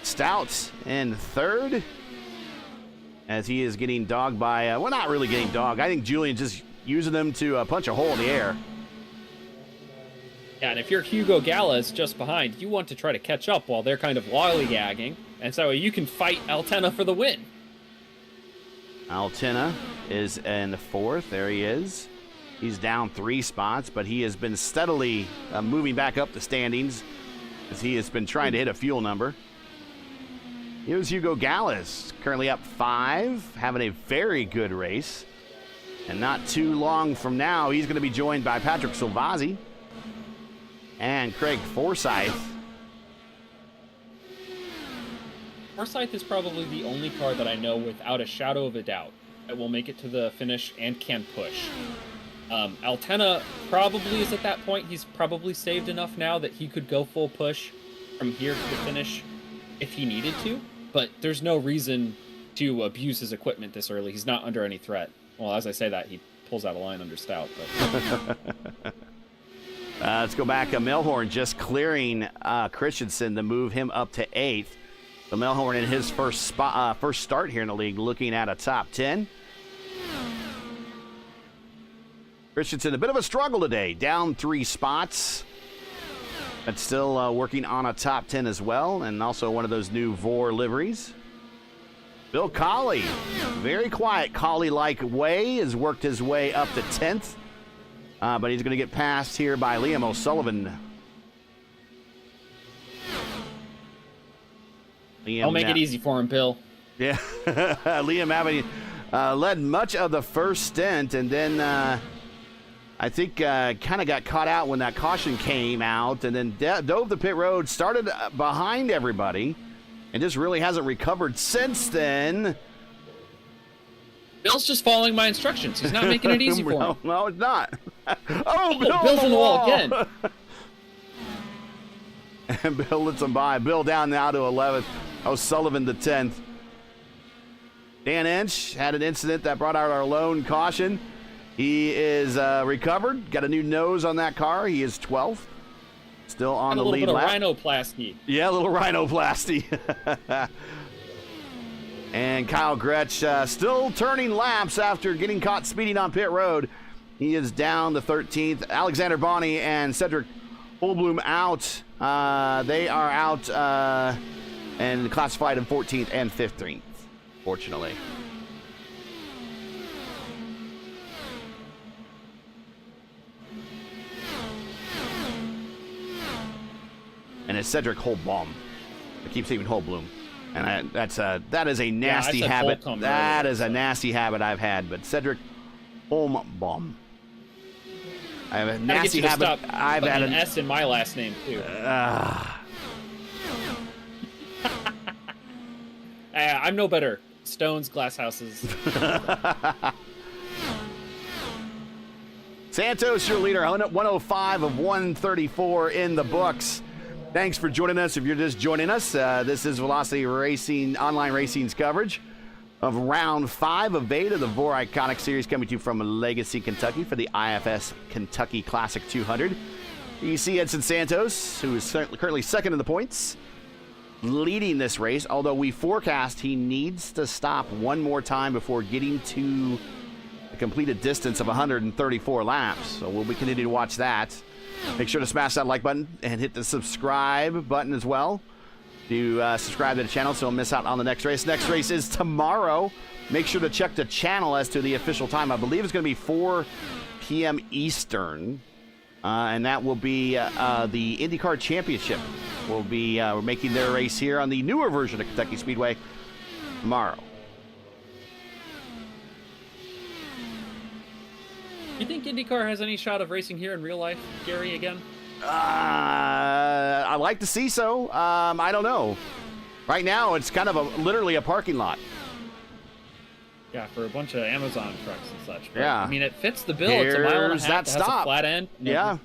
Stout in third, as he is getting dogged by, well, not really getting dogged. I think Julian just using them to punch a hole in the air. Yeah, and if you're Hugo Gallas just behind, you want to try to catch up while they're kind of lollygagging, and so you can fight Altena for the win. Altena is in fourth. There he is. He's down 3 spots, but he has been steadily moving back up the standings as he has been trying to hit a fuel number. Here's Hugo Gallas, currently up 5, having a very good race. And not too long from now, he's going to be joined by Patrick Silvazzi and Craig Forsyth. Forsyth is probably the only car that I know without a shadow of a doubt that will make it to the finish and can push. Altena probably is at that point. He's probably saved enough now that he could go full push from here to the finish if he needed to, but there's no reason to abuse his equipment this early. He's not under any threat. Well, as I say that, he pulls out a line under Stout. But... let's go back. Melhorn just clearing Christensen to move him up to 8th. So Melhorn in his first start here in the league, looking at a top 10. Christensen, a bit of a struggle today, down 3 spots, but still working on a top 10 as well, and also one of those new VOR liveries. Bill Colley, very quiet Colley-like way, has worked his way up to 10th, but he's going to get passed here by Liam O'Sullivan. I'll make it easy for him, Bill. Yeah, Liam having led much of the first stint, and then I think kind of got caught out when that caution came out, and then dove the pit road, started behind everybody, and just really hasn't recovered since then. Bill's just following my instructions. He's not making it easy for him. No, it's not. Oh, Bill's in the wall again. And Bill lets him by. Bill down now to 11th. O'Sullivan to 10th. Dan Inch had an incident that brought out our lone caution. He is recovered. Got a new nose on that car. He is 12th. Still on the lead lap. A little bit of rhinoplasty. Yeah, a little rhinoplasty. And Kyle Gretsch still turning laps after getting caught speeding on pit road. He is down to 13th. Alexander Bonney and Cedric Holbloom out. They are out and classified in 14th and 15th, fortunately. And it's Cedric Holbloom. I keep saying Holbloom. And that is a nasty habit. That is a nasty habit I've had. But Cedric Holmbaum. I have a nasty habit. I've had an S in my last name too. I'm no better. Stones, glass houses. Santos, your leader, 105 of 134 in the books. Thanks for joining us. If you're just joining us, this is Velocity Racing, online racing's coverage of round 5 of VOR, the VOR Iconic Series, coming to you from Legacy, Kentucky for the IFS Kentucky Classic 200. You see Edson Santos, who is currently second in the points, leading this race, although we forecast he needs to stop one more time before getting to a completed distance of 134 laps. So we'll be continuing to watch that. Make sure to smash that like button and hit the subscribe button as well to subscribe to the channel so don't miss out on the next race. Next race is tomorrow. Make sure to check the channel as to the official time. I believe it's going to be 4 p.m. Eastern, and that will be the IndyCar Championship. Will be making their race here on the newer version of Kentucky Speedway tomorrow. You think IndyCar has any shot of racing here in real life, Gary, again? I'd like to see so. I don't know. Right now, it's kind of literally a parking lot. Yeah, for a bunch of Amazon trucks and such. But, yeah. I mean, it fits the bill. It's a mile and a half. That It has stop. a flat end. Yeah.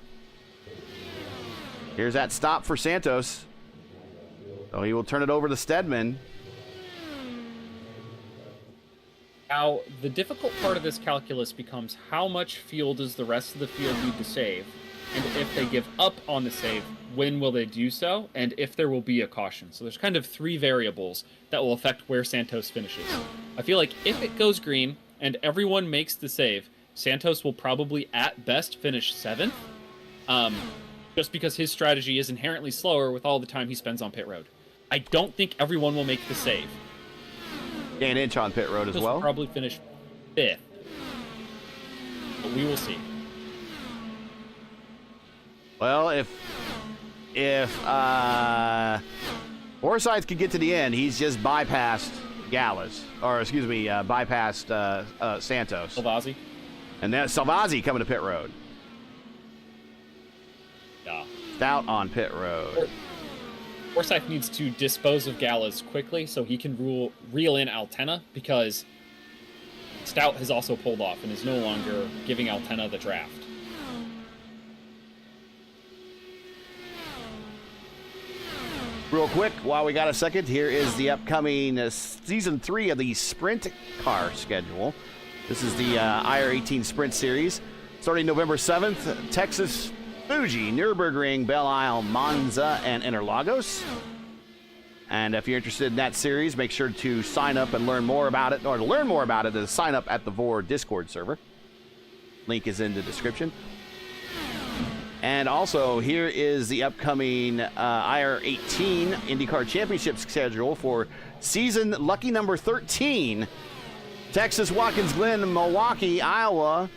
Here's that stop for Santos. So he will turn it over to Stedman. Now, the difficult part of this calculus becomes how much fuel does the rest of the field need to save? And if they give up on the save, when will they do so? And if there will be a caution. So there's kind of 3 variables that will affect where Santos finishes. I feel like if it goes green and everyone makes the save, Santos will probably at best finish 7th. Just because his strategy is inherently slower with all the time he spends on pit road. I don't think everyone will make the save. Gain inch on pit road as well. Will probably finish 5th. But we will see. Well, if Forsyth could get to the end, he's just bypassed Gallus, or excuse me, bypassed Santos. Salvazzi. And then Salvazzi coming to pit road. Yeah. Stout on pit road. Forsyth needs to dispose of Gallus quickly so he can reel in Altena, because Stout has also pulled off and is no longer giving Altena the draft. Real quick, while we got a second, here is the upcoming Season 3 of the Sprint Car schedule. This is the IR18 Sprint Series. Starting November 7th, Texas, Fuji, Nürburgring, Belle Isle, Monza, and Interlagos. And if you're interested in that series, make sure to sign up and learn more about it. Or to learn more about it, sign up at the VOR Discord server. Link is in the description. And also, here is the upcoming IR18 IndyCar Championship schedule for season lucky number 13. Texas, Watkins Glen, Milwaukee, Iowa,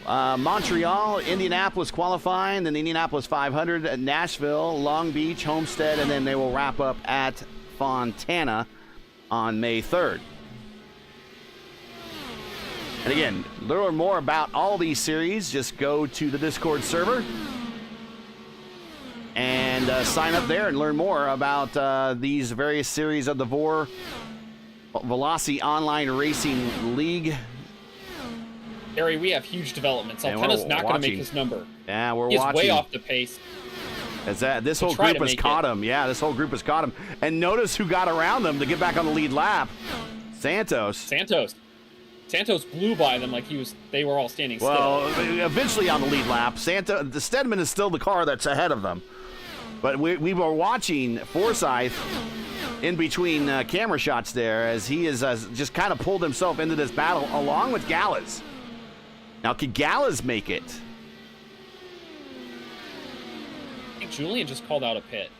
Montreal, Indianapolis qualifying, then the Indianapolis 500, Nashville, Long Beach, Homestead, and then they will wrap up at Fontana on May 3rd. And again, learn more about all these series. Just go to the Discord server and sign up there and learn more about these various series of the VOR Velocity Online Racing League. Gary, we have huge developments. Altena's not going to make his number. Yeah, we're He's watching. way off the pace. As this whole group has caught him. Yeah, this whole group has caught him. And notice who got around them to get back on the lead lap. Santos. Santos blew by them like they were all standing still. Well, eventually on the lead lap, the Stedman is still the car that's ahead of them. But we were watching Forsyth in between camera shots there as he is just kind of pulled himself into this battle along with Gallus. Now, could Gallus make it? I think Julian just called out a pit.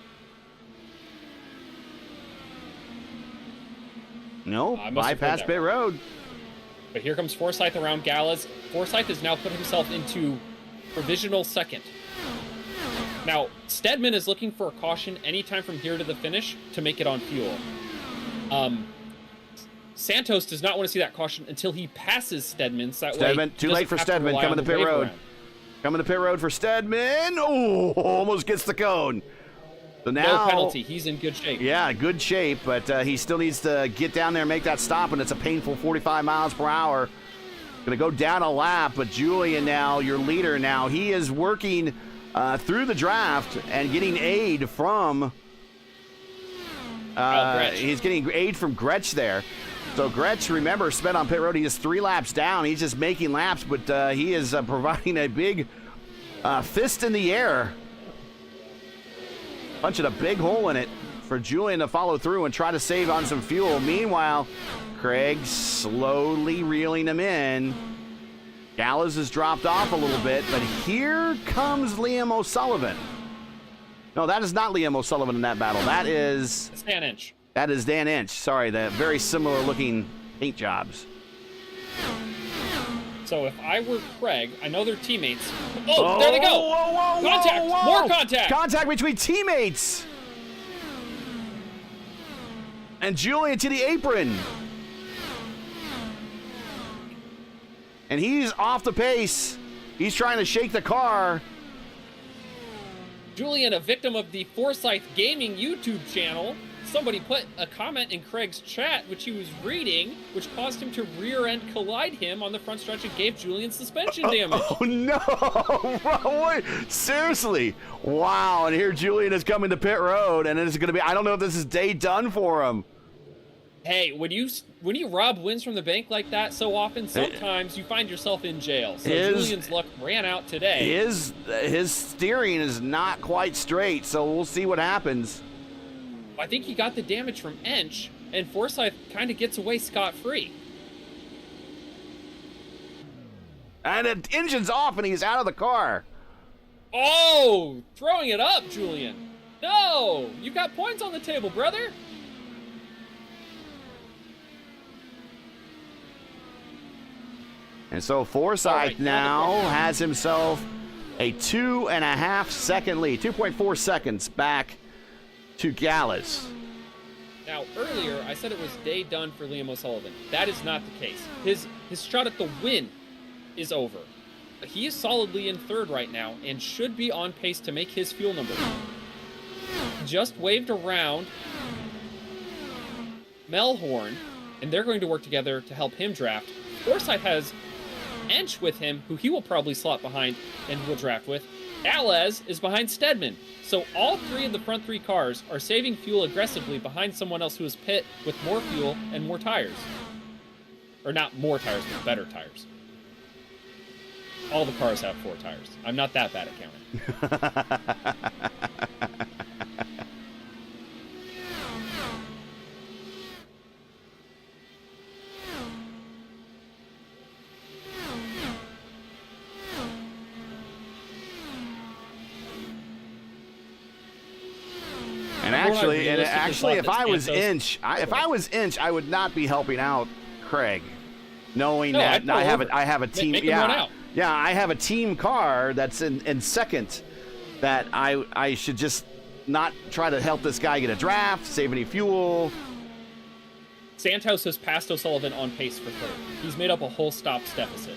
No, bypass pit road. But here comes Forsyth around Gallus. Forsyth has now put himself into provisional second. Now, Stedman is looking for a caution anytime from here to the finish to make it on fuel. Santos does not want to see that caution until he passes Stedman. So Stedman, too late for Stedman. Coming to pit road. Coming to pit road for Stedman. Oh, almost gets the cone. So now, no penalty. He's in good shape. Yeah, good shape, but he still needs to get down there and make that stop, and it's a painful 45 miles per hour. Going to go down a lap, but Julian now, your leader now, he is working through the draft and getting aid from... he's getting aid from Gretsch there. So Gretsch, remember, sped on pit road. He is 3 laps down. He's just making laps, but he is providing a big fist in the air. Punching a big hole in it for Julian to follow through and try to save on some fuel. Meanwhile, Craig slowly reeling him in. Gallus has dropped off a little bit, but here comes Liam O'Sullivan. No, that is not Liam O'Sullivan in that battle. That is... It's Dan Inch. That is Dan Inch. Sorry, the very similar looking paint jobs. So if I were Craig, I know they're teammates. Oh, there they go! Whoa, contact! Whoa. More contact! Contact between teammates! And Julian to the apron. and he's off the pace. He's trying to shake the car. Julian, a victim of the Forsyth Gaming YouTube channel. Somebody put a comment in Craig's chat, which he was reading, which caused him to rear-end collide him on the front stretch and gave Julian suspension damage. Oh, no. What? Seriously. Wow. And here Julian is coming to pit road, and it's going to be, I don't know if this is day done for him. Hey, when you rob wins from the bank like that so often, sometimes you find yourself in jail. So Julian's luck ran out today. His steering is not quite straight, so we'll see what happens. I think he got the damage from Ench, and Forsyth kind of gets away scot-free. And the engine's off, and he's out of the car. Oh, throwing it up, Julian. No, you got points on the table, brother. And so Forsyth now has himself a 2.5 second lead, 2.4 seconds back to Gallus. Now, earlier, I said it was day done for Liam O'Sullivan. That is not the case. His shot at the win is over. He is solidly in third right now and should be on pace to make his fuel number. Just waved around Melhorn, and they're going to work together to help him draft. Forsyth has Ench with him, who he will probably slot behind and will draft with. Alez is behind Stedman. So all three of the front three cars are saving fuel aggressively behind someone else who is pit with more fuel and more tires. Or not more tires, but better tires. All the cars have 4 tires. I'm not that bad at counting. Actually, if I was Inch, I would not be helping out Craig, knowing that I have a team. I have a team car that's in second. That I should just not try to help this guy get a draft, save any fuel. Santos has passed O'Sullivan on pace for third. He's made up a whole stops deficit.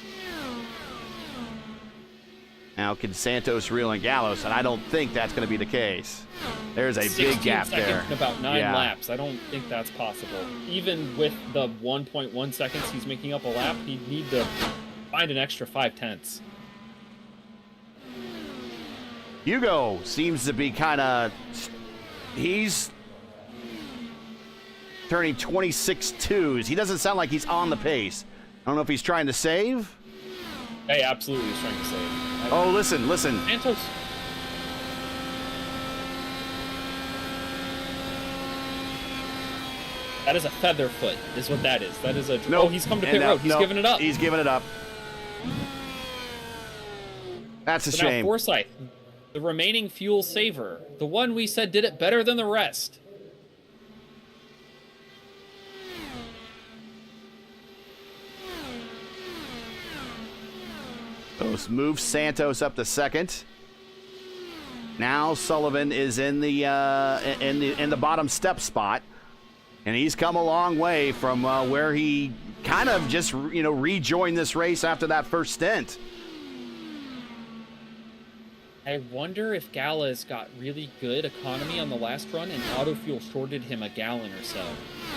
Now, can Santos reel in Gallos? And I don't think that's going to be the case. There's a big gap there. In about 9 laps. I don't think that's possible. Even with the 1.1 seconds he's making up a lap, he'd need to find an extra 5/10. Hugo seems to be kind of... He's turning 26.2s. He doesn't sound like he's on the pace. I don't know if he's trying to save. Hey, absolutely he's trying to save. Oh, listen. Santos. That is a feather foot, is what that is. That is a... No, he's come to pit road. He's giving it up. He's giving it up. That's a shame. Now Forsyth, the remaining fuel saver, the one we said did it better than the rest. Those move Santos up to second. Now Sullivan is in the bottom step spot, and he's come a long way from where he kind of just rejoined this race after that first stint. I wonder if Gallas got really good economy on the last run and auto fuel shorted him a gallon or so,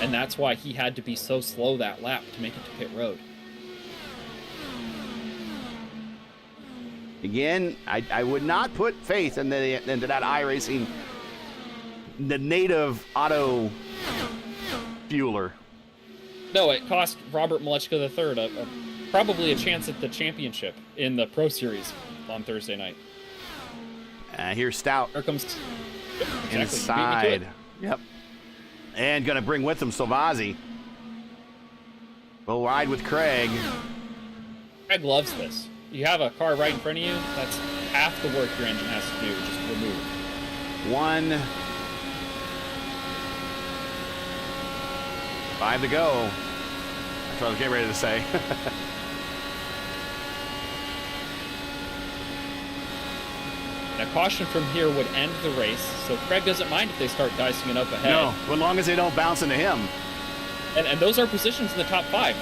and that's why he had to be so slow that lap to make it to pit road. Again, I would not put faith into that iRacing, the native auto fueler. No, it cost Robert Malechka III probably a chance at the championship in the Pro Series on Thursday night. Here's Stout. Here comes inside. Yep. And going to bring with him Silvazzi. We'll ride with Craig. Craig loves this. You have a car right in front of you, that's half the work your engine has to do, just remove. 5 to go. That's what I was getting ready to say. Now, caution from here would end the race, so Craig doesn't mind if they start dicing it up ahead. No, as long as they don't bounce into him. And those are positions in the top 5.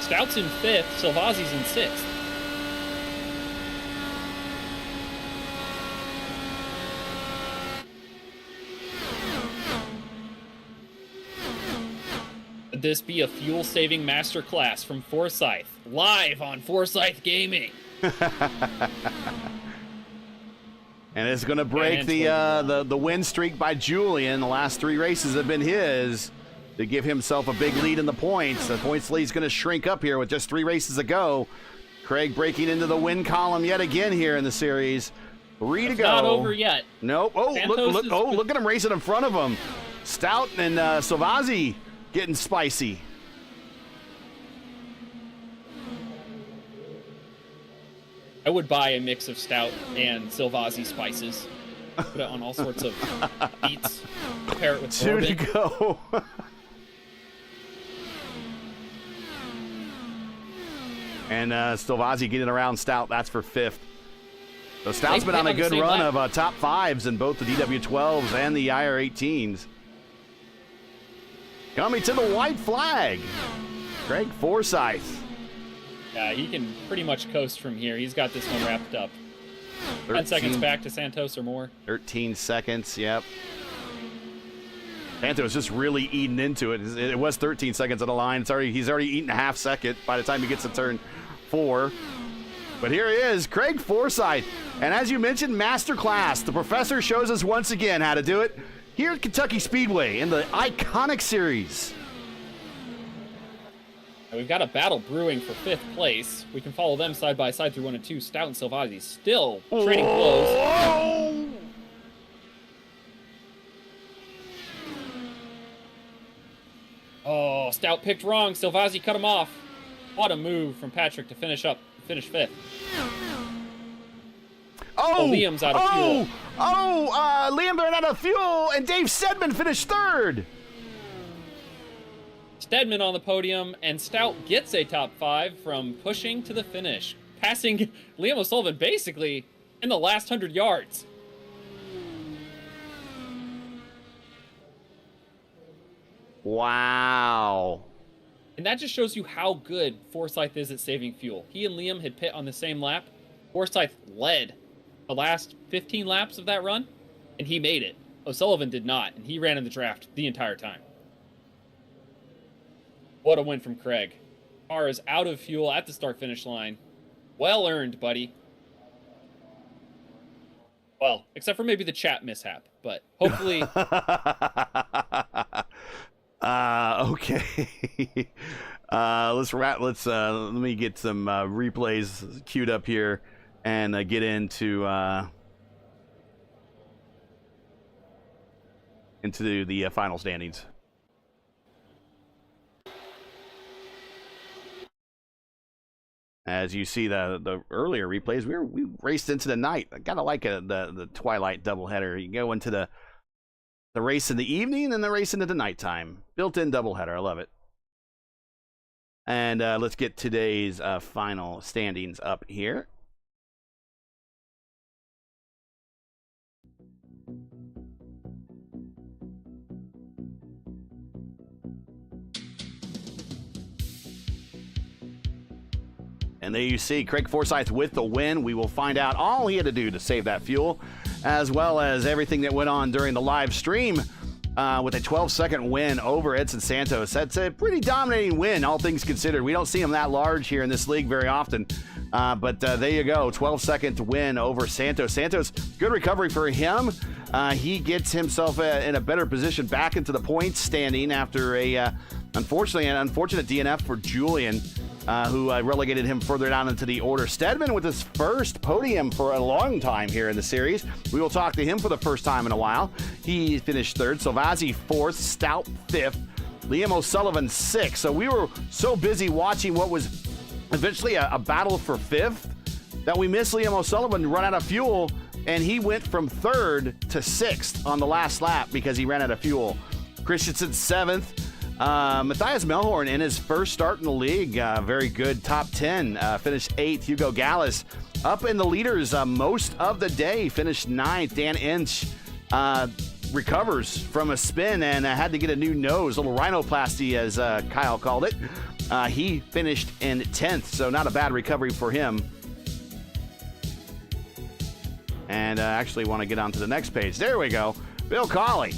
Stout's in 5th, Silvazzi's in 6th. Would this be a fuel-saving masterclass from Forsyth, live on Forsyth Gaming? And it's going to break the win streak by Julian. The last 3 races have been his to give himself a big lead in the points. The points lead is going to shrink up here with just 3 races to go. Craig breaking into the win column yet again here in the series. 3 to go. Not over yet. Nope. Oh, look at him racing in front of him. Stout and Silvazzi getting spicy. I would buy a mix of Stout and Silvazzi spices. Put it on all sorts of beets. Pair it with 2 bourbon. to go. And Silvazzi getting around Stout. That's for 5th. So Stout's been on a good run of top 5s in both the DW12s and the IR18s. Coming to the white flag, Craig Forsyth. Yeah, he can pretty much coast from here. He's got this one wrapped up. 10 seconds back to Santos or more. 13 seconds, yep. Santos just really eating into it. It was 13 seconds on the line. He's already eaten a half second by the time he gets to turn 4. But here he is, Craig Forsyth. And as you mentioned, masterclass. The professor shows us once again how to do it here at Kentucky Speedway in the ICONIC Series. We've got a battle brewing for 5th place. We can follow them side by side through 1 and 2. Stout and Silvazzi still trading blows. Whoa! Oh, Stout picked wrong. Silvazzi cut him off. What a move from Patrick to finish 5th. Oh, Liam's out of fuel. Liam ran out of fuel, and Dave Stedman finished 3rd. Stedman on the podium, and Stout gets a top 5 from pushing to the finish, passing Liam O'Sullivan basically in the last 100 yards. Wow. And that just shows you how good Forsyth is at saving fuel. He and Liam had pit on the same lap. Forsyth led the last 15 laps of that run, and he made it. O'Sullivan did not, and he ran in the draft the entire time. What a win from Craig. Car is out of fuel at the start-finish line. Well earned, buddy. Well, except for maybe the chat mishap, but hopefully... Okay. Let me get some replays queued up here and get into the final standings. As you see the earlier replays, we raced into the night. I gotta like the twilight doubleheader. You go into the race in the evening and the race into the nighttime. Built-in doubleheader. I love it. And let's get today's final standings up here. And there you see Craig Forsyth with the win. We will find out all he had to do to save that fuel, as well as everything that went on during the live stream with a 12-second win over Edson Santos. That's a pretty dominating win, all things considered. We don't see him that large here in this league very often. But there you go, 12-second win over Santos. Santos, good recovery for him. He gets himself in a better position back into the points standing after an unfortunate DNF for Julian, who relegated him further down into the order. Stedman with his first podium for a long time here in the series. We will talk to him for the first time in a while. He finished 3rd. Silvazzi 4th. Stout 5th. Liam O'Sullivan 6th. So we were so busy watching what was eventually a battle for 5th that we missed Liam O'Sullivan run out of fuel, and he went from 3rd to 6th on the last lap because he ran out of fuel. Christensen 7th. Matthias Melhorn in his first start in the league, very good, top 10, finished 8th. Hugo Gallis up in the leaders most of the day, finished 9th. Dan Inch recovers from a spin and had to get a new nose, a little rhinoplasty, as Kyle called it. He finished in 10th, so not a bad recovery for him. And actually want to get on to the next page. There we go. Bill Cawley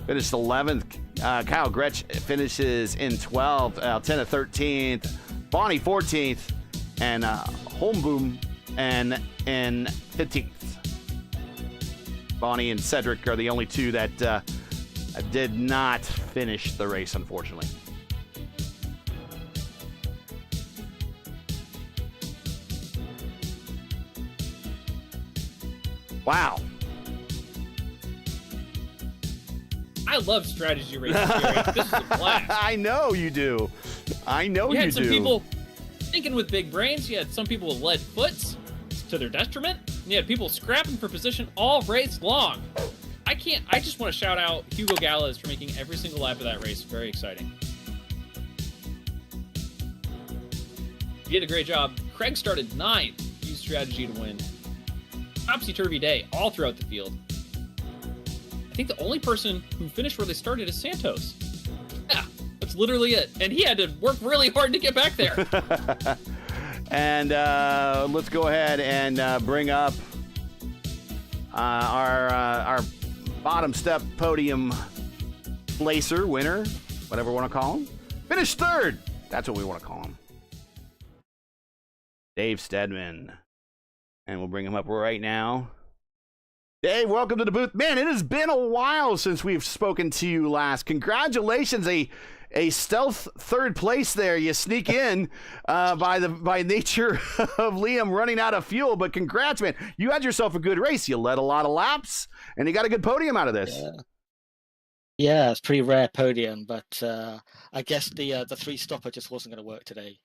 finished 11th. Kyle Gretsch finishes in 12th. 10 to 13th. Bonnie 14th. And Holmboom and in 15th. Bonnie and Cedric are the only two that did not finish the race, unfortunately. Wow. I love strategy racing. This is a blast. I know you do. I know you do. You had some people thinking with big brains. You had some people with lead foots to their detriment. And you had people scrapping for position all race long. I just want to shout out Hugo Gallas for making every single lap of that race very exciting. You did a great job. Craig started 9th. Used strategy to win. Topsy-turvy day all throughout the field. I think the only person who finished where they started is Santos. Yeah, that's literally it. And he had to work really hard to get back there. And let's go ahead and bring up our bottom step podium placer, winner, whatever we want to call him. Finished 3rd. That's what we want to call him. Dave Stedman. And we'll bring him up right now. Dave, welcome to the booth. Man, it has been a while since we've spoken to you last. Congratulations, a stealth 3rd place there. You sneak in by nature of Liam running out of fuel, but congrats, man. You had yourself a good race. You led a lot of laps, and you got a good podium out of this. Yeah, it's pretty rare podium, but I guess the 3-stopper just wasn't going to work today.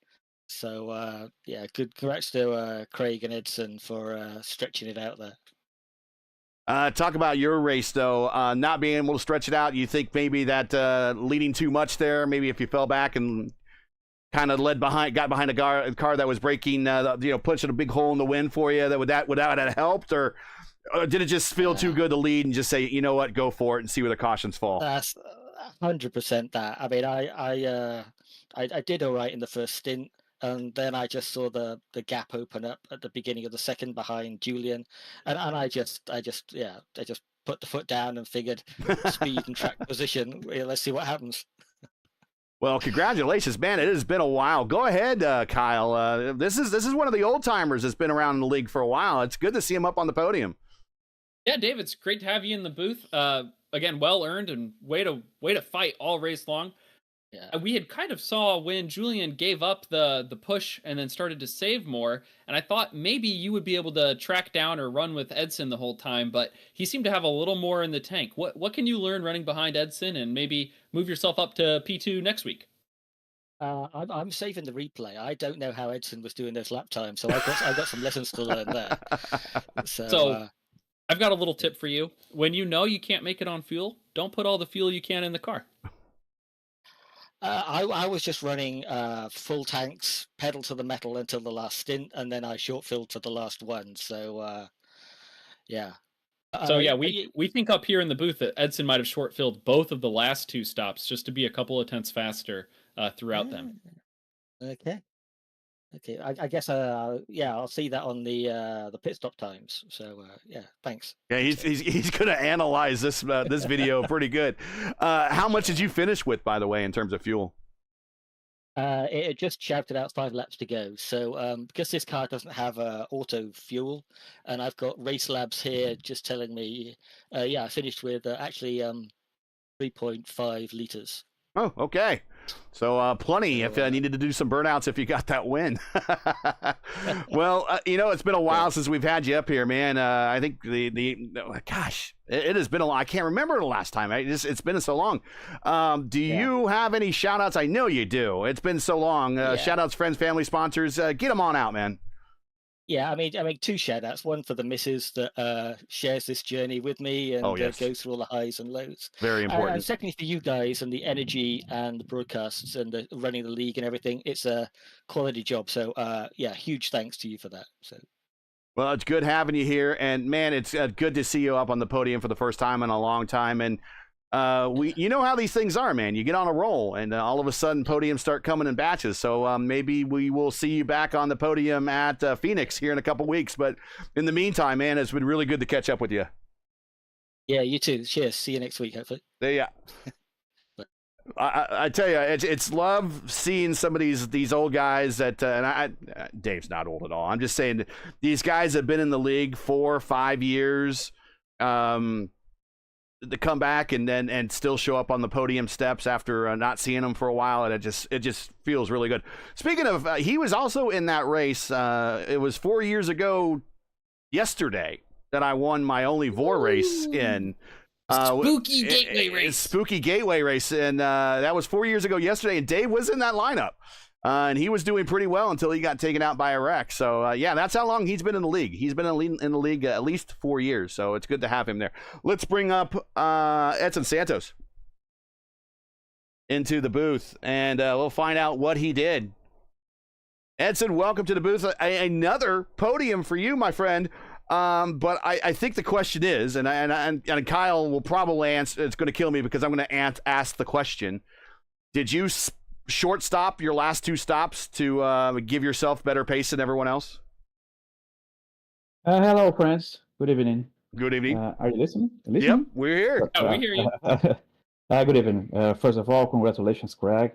So, yeah, good congrats to Craig and Edson for stretching it out there. Talk about your race, though. Not being able to stretch it out, you think maybe that leading too much there, maybe if you fell back and kind of got behind a car that was braking, punching a big hole in the wind for you, would that have helped? Or did it just feel too good to lead and just say, you know what, go for it and see where the cautions fall? That's 100% that. I mean, I did all right in the first stint. And then I just saw the gap open up at the beginning of the second behind Julian, and I just put the foot down and figured speed and track position. Let's see what happens. Well, congratulations, man! It has been a while. Go ahead, Kyle. This is one of the old timers that's been around in the league for a while. It's good to see him up on the podium. Yeah, Dave, it's great to have you in the booth. Again, well earned and way to fight all race long. Yeah. We had kind of saw when Julian gave up the push and then started to save more, and I thought maybe you would be able to track down or run with Edson the whole time, but he seemed to have a little more in the tank. What can you learn running behind Edson and maybe move yourself up to P2 next week? I'm saving the replay. I don't know how Edson was doing those lap times, so I've got some lessons to learn there. So I've got a little tip for you. When you know you can't make it on fuel, don't put all the fuel you can in the car. I was just running full tanks, pedal to the metal until the last stint, and then I short filled to the last one. So, yeah. So yeah, we think up here in the booth that Edson might have short filled both of the last 2 stops just to be a couple of tenths faster throughout them. Okay. I guess I'll see that on the pit stop times. So yeah, thanks. Yeah, he's gonna analyze this video pretty good. How much did you finish with, by the way, in terms of fuel? It just shouted out 5 laps to go. So because this car doesn't have auto fuel, and I've got Race Labs here just telling me, I finished with actually 3.5 liters. Oh, okay. So plenty if I needed to do some burnouts if you got that win. Well, it's been a while since we've had you up here, man. I think it has been a long. I can't remember the last time. It's been so long. Do you have any shout outs? I know you do. It's been so long. Shout outs, friends, family, sponsors. Get them on out, man. Yeah, I mean, 2 shout-outs. One for the missus that shares this journey with me and goes through all the highs and lows. Very important. And secondly, for you guys and the energy and the broadcasts and the running the league and everything, it's a quality job. So, huge thanks to you for that. So. Well, it's good having you here, and man, it's good to see you up on the podium for the first time in a long time. And you know how these things are, man. You get on a roll, and all of a sudden, podiums start coming in batches. So maybe we will see you back on the podium at Phoenix here in a couple weeks. But in the meantime, man, it's been really good to catch up with you. Yeah, you too. Cheers. See you next week, hopefully. Yeah. I tell you, it's love seeing some of these old guys that, Dave's not old at all. I'm just saying these guys have been in the league 4 or 5 years, to come back and still show up on the podium steps after not seeing them for a while, and it just feels really good. Speaking of, he was also in that race. It was 4 years ago yesterday that I won my only VOR race in. Spooky Gateway race. Spooky Gateway race. And that was 4 years ago yesterday. And Dave was in that lineup. And he was doing pretty well until he got taken out by a wreck. So, yeah, that's how long he's been in the league. He's been in the league at least 4 years. So it's good to have him there. Let's bring up Edson Santos into the booth. And we'll find out what he did. Edson, welcome to the booth. Another podium for you, my friend. But I think the question is, and Kyle will probably answer, it's going to kill me because I'm going to ask the question. Did you short stop your last 2 stops to give yourself better pace than everyone else? Hello, friends. Good evening. Good evening. Are you listening? Yep, we're here. Oh, we hear you. Good evening. First of all, congratulations, Craig.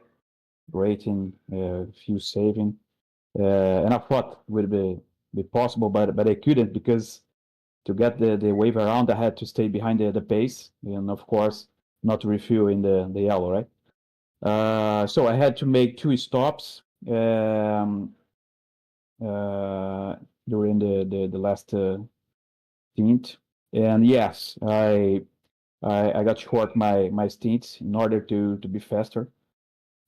Great in few saving. And I thought it would be possible, but I couldn't, because to get the wave around, I had to stay behind the pace, and of course not refuel in the yellow, right? So I had to make 2 stops during the last stint, and yes, I got short my stints in order to be faster.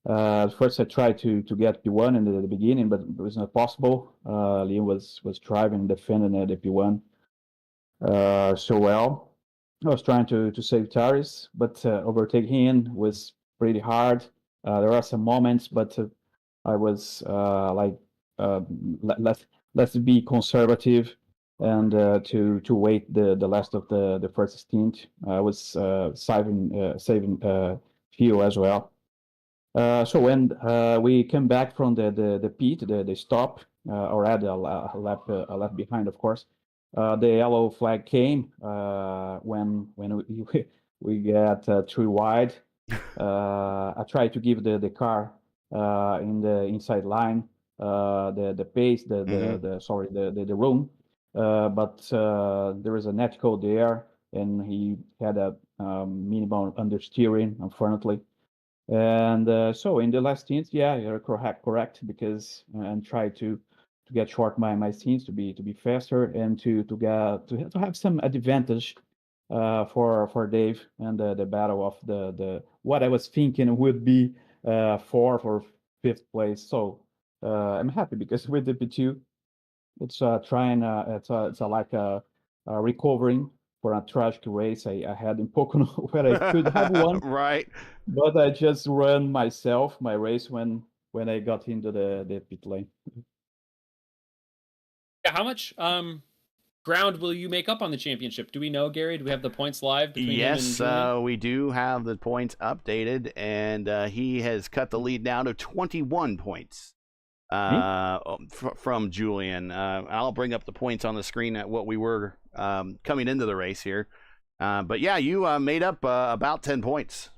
First, I tried to get P1 in the beginning, but it was not possible. Liam was driving, defending the P1 so well. I was trying to save tires, but overtaking him was pretty hard. There are some moments, but I was let's be conservative and to wait the last of the first stint. I was saving fuel as well. So when we came back from the pit, the stop, or had a lap behind, of course, the yellow flag came when we got 3 wide. I tried to give the car in the inside line the pace, the room, but there is a net code there, and he had a minimum understeering, unfortunately. And so in the last stint, yeah, you're correct, because and try to get short my stints to be faster and to have some advantage for Dave and the battle of the what I was thinking would be 4th or 5th place. So I'm happy, because with the P2, it's like a recovering for a tragic race I had in Pocono where I could have won. Right. But I just ran my race when I got into the pit lane. Yeah, how much ground will you make up on the championship? Do we know, Gary? Do we have the points live between him and Julian? We do have the points updated, and he has cut the lead down to 21 points from Julian. I'll bring up the points on the screen at what we were coming into the race here. But yeah, you made up about 10 points.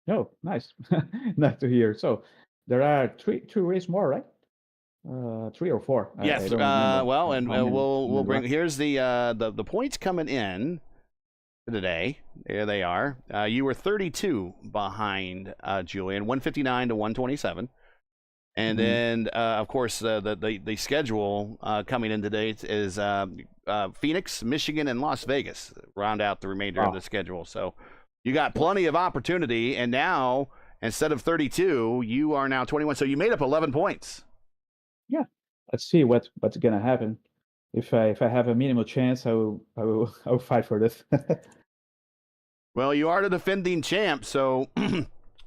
Oh, nice. Nice to hear. So there are three races more, right? 3 or 4. Yes. I don't remember. Well, and we'll bring. Here's the points coming in today. There they are. You were 32 behind Julian, 159 to 127. And then, of course, the schedule coming in today is Phoenix, Michigan, and Las Vegas round out the remainder of the schedule. So you got plenty of opportunity. And now, instead of 32, you are now 21. So you made up 11 points. Yeah. Let's see what's gonna happen. If I have a minimal chance, I will fight for this. Well, you are the defending champ, so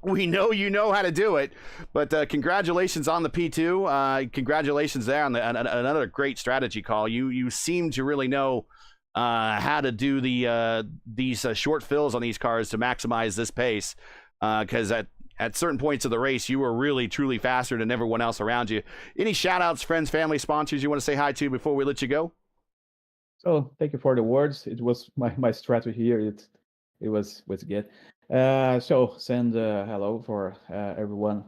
We know you know how to do it, but congratulations on the P2. Congratulations there on another great strategy call. You seem to really know how to do these short fills on these cars to maximize this pace, because at certain points of the race, you were really, truly faster than everyone else around you. Any shout-outs, friends, family, sponsors you want to say hi to before we let you go? So thank you for the words. It was my strategy here. It was good. So send hello for everyone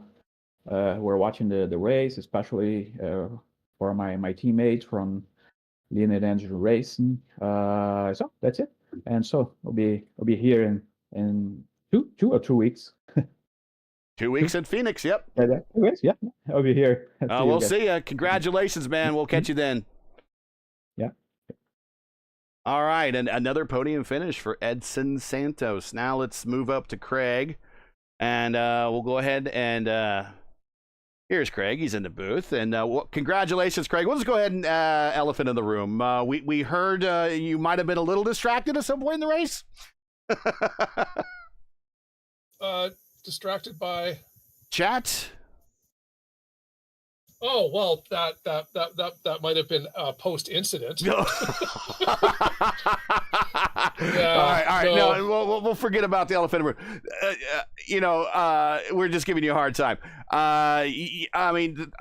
who are watching the race, especially for my teammates from Linear Engine Racing. So that's it. And so I'll be here in 2 or 2 weeks. 2 weeks in Phoenix. Yep. Yeah, I'll be here. We'll see you. Congratulations, man. We'll catch you then. Yeah. All right, and another podium finish for Edson Santos. Now let's move up to Craig, and we'll go ahead and here's Craig. He's in the booth, and congratulations, Craig. We'll just go ahead and elephant in the room. We heard you might have been a little distracted at some point in the race. Distracted by chat. Oh, well, that might have been post incident. No. Yeah, all right. No, we'll forget about the elephant in the room. We're just giving you a hard time. I mean,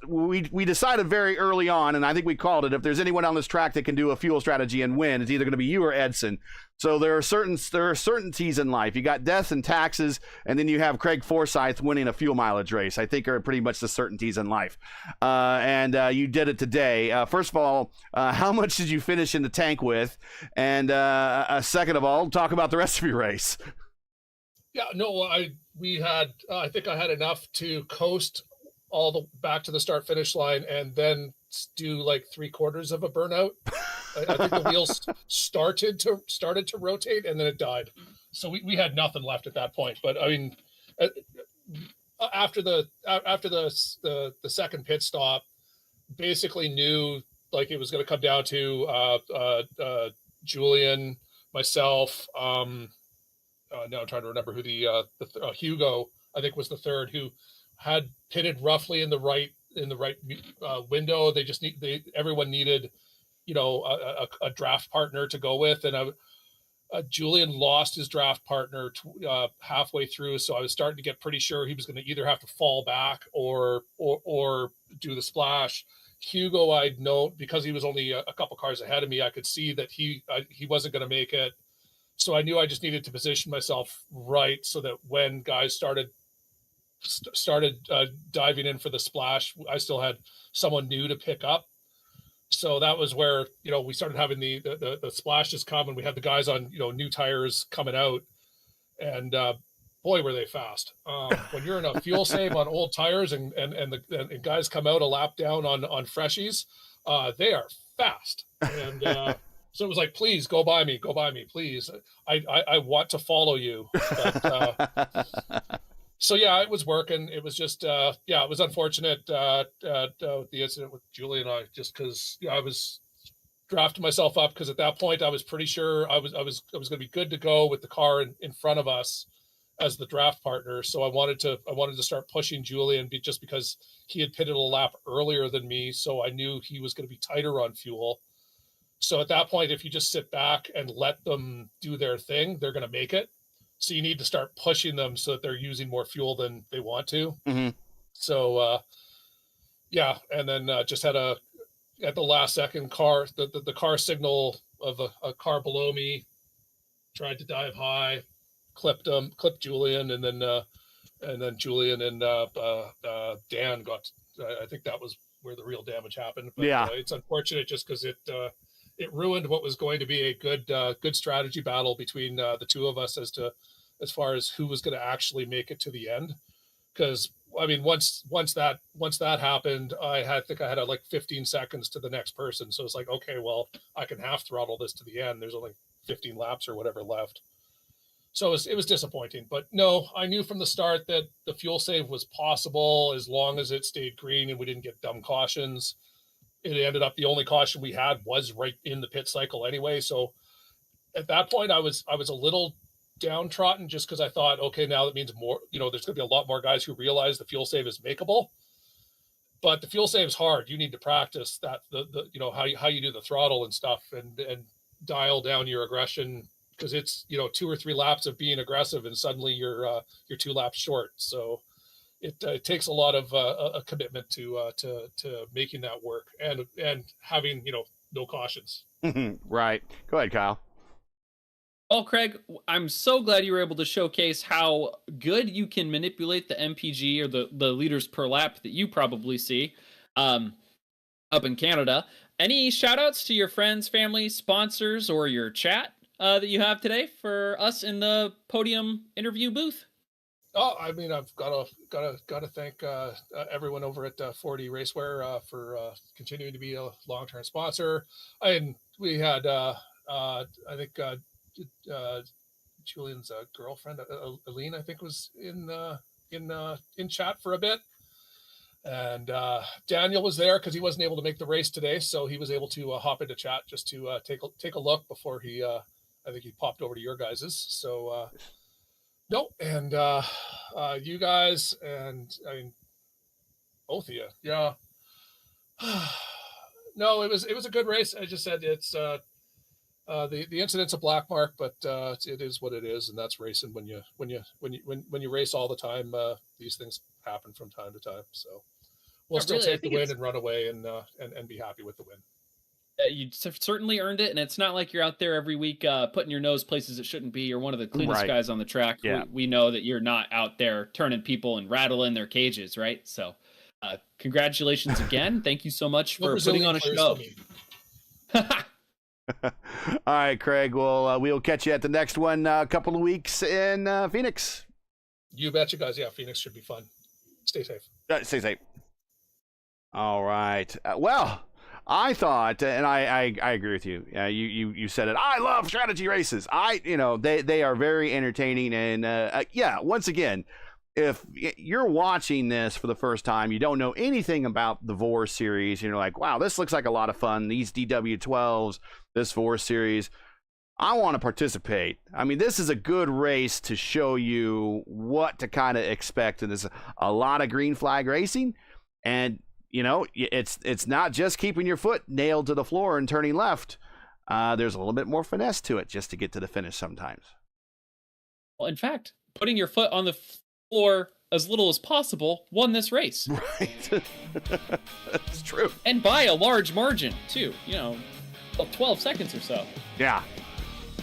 we decided very early on, and I think we called it. If there's anyone on this track that can do a fuel strategy and win, it's either going to be you or Edson. So there are certainties in life. You got death and taxes, and then you have Craig Forsyth winning a fuel mileage race. I think are pretty much the certainties in life. And you did it today. First of all, how much did you finish in the tank with? And second of all, talk about the rest of your race. Yeah, no, I think I had enough to coast all the back to the start finish line and then do like 3/4 of a burnout. I think the wheels started to rotate and then it died. So we had nothing left at that point. But I mean, after the second pit stop, basically knew like it was going to come down to Julian, myself. Now I'm trying to remember who the Hugo, I think, was the third, who had pitted roughly in the right window. Everyone needed, a draft partner to go with, and Julian lost his draft partner halfway through, so I was starting to get pretty sure he was going to either have to fall back or do the splash. Hugo, I'd know because he was only a couple cars ahead of me, I could see that he wasn't going to make it. So I knew I just needed to position myself right so that when guys started diving in for the splash, I still had someone new to pick up. So that was where, we started having the splashes come, and we had the guys on, new tires coming out, and boy, were they fast. When you're in a fuel save on old tires and guys come out a lap down on freshies, they are fast. And so it was like, please go by me, please. I want to follow you. But, so yeah, it was working. It was just, it was unfortunate, the incident with Julie and I, just because I was drafting myself up, because at that point I was pretty sure I was going to be good to go with the car in front of us as the draft partner. So I wanted to start pushing Julian just because he had pitted a lap earlier than me. So I knew he was going to be tighter on fuel. So at that point, if you just sit back and let them do their thing, they're going to make it. So you need to start pushing them so that they're using more fuel than they want to. Mm-hmm. So, and then just had at the last second, the car signal of a car below me, tried to dive high, clipped Julian, and then Julian and Dan got. I think that was where the real damage happened. But, yeah, it's unfortunate just because it ruined what was going to be a good strategy battle between the two of us as far as who was going to actually make it to the end. Because I mean, once that happened, I think I had like 15 seconds to the next person. So it's like, okay, well, I can half throttle this to the end. There's only 15 laps or whatever left. So it was disappointing. But no, I knew from the start that the fuel save was possible as long as it stayed green and we didn't get dumb cautions. It ended up the only caution we had was right in the pit cycle anyway. So at that point, I was a little downtrodden just because I thought, okay, now that means more, there's going to be a lot more guys who realize the fuel save is makeable. But the fuel save is hard. You need to practice that, how you do the throttle and stuff, and dial down your aggression, because it's 2 or 3 laps of being aggressive, and suddenly you're 2 laps short. So it takes a lot of a commitment to making that work, and having no cautions. Right. Go ahead, Kyle. Well, Craig, I'm so glad you were able to showcase how good you can manipulate the MPG, or the liters per lap that you probably see up in Canada. Any shout outs to your friends, family, sponsors, or your chat that you have today for us in the podium interview booth? Oh, I mean, I've got to thank everyone over at 4D Raceway for continuing to be a long-term sponsor. And we had, I think, Julian's girlfriend, Aline, I think, was in chat for a bit. And Daniel was there because he wasn't able to make the race today, so he was able to hop into chat just to take a look before he, I think he popped over to your guys's. So no, and you guys, and I mean both of you, yeah. No, it was a good race. I just said it's the incident's a black mark, but it is what it is, and that's racing. When you race all the time, these things happen from time to time. So we'll still take the win and run away and be happy with the win. You certainly earned it, and it's not like you're out there every week putting your nose places it shouldn't be. You're one of the cleanest guys on the track. Yeah. We know that you're not out there turning people and rattling their cages, right? So congratulations again. Thank you so much for putting on a show. All right, Craig. Well, we'll catch you at the next one a couple of weeks in Phoenix. You betcha, guys. Yeah, Phoenix should be fun. Stay safe. Stay safe. All right. Well, I thought, and I agree with you. You said it. I love strategy races. They are very entertaining, and once again, if you're watching this for the first time, you don't know anything about the VOR series, and you're like, wow, this looks like a lot of fun. These DW12s, this VOR series, I want to participate. I mean, this is a good race to show you what to kind of expect, and there's a lot of green flag racing, and it's not just keeping your foot nailed to the floor and turning left. There's a little bit more finesse to it just to get to the finish sometimes. Well, in fact, putting your foot on the floor as little as possible won this race. Right. That's true. And by a large margin, too. 12 seconds or so. Yeah.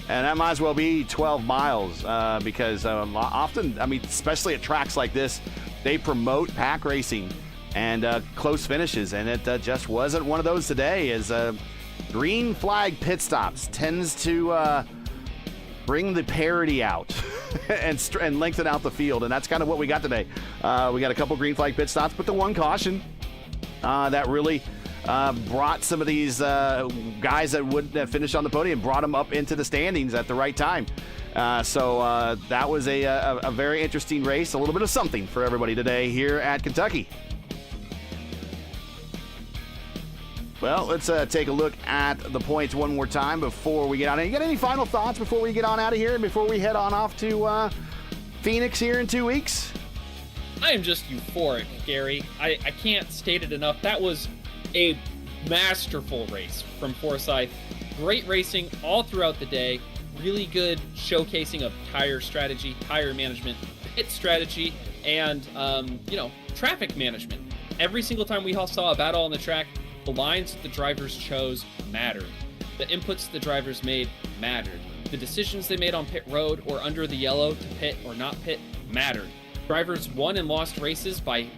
And that might as well be 12 miles because often, I mean, especially at tracks like this, they promote pack racing and close finishes, and it just wasn't one of those today, as green flag pit stops tends to bring the parity out and lengthen out the field, and that's kind of what we got today. We got a couple green flag pit stops, but the one caution that really brought some of these guys that wouldn't have finished on the podium, brought them up into the standings at the right time. So that was a very interesting race, a little bit of something for everybody today here at Kentucky. Well, let's take a look at the points one more time before we get on. You got any final thoughts before we get on out of here and before we head on off to Phoenix here in 2 weeks? I am just euphoric, Gary. I can't state it enough. That was a masterful race from Forsyth. Great racing all throughout the day. Really good showcasing of tire strategy, tire management, pit strategy, and traffic management. Every single time we all saw a battle on the track, the lines that the drivers chose mattered. The inputs the drivers made mattered. The decisions they made on pit road or under the yellow to pit or not pit mattered. Drivers won and lost races by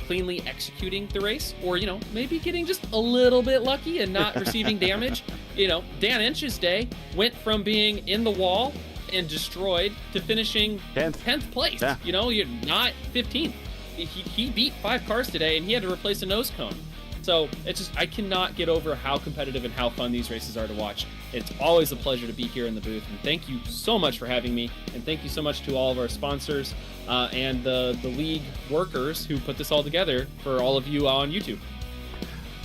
cleanly executing the race, or maybe getting just a little bit lucky and not receiving damage. Dan Inch's day went from being in the wall and destroyed to finishing 10th place. Yeah. You're not 15th. He beat 5 cars today, and he had to replace a nose cone. So I cannot get over how competitive and how fun these races are to watch. It's always a pleasure to be here in the booth, and thank you so much for having me, and thank you so much to all of our sponsors and the league workers who put this all together for all of you on YouTube.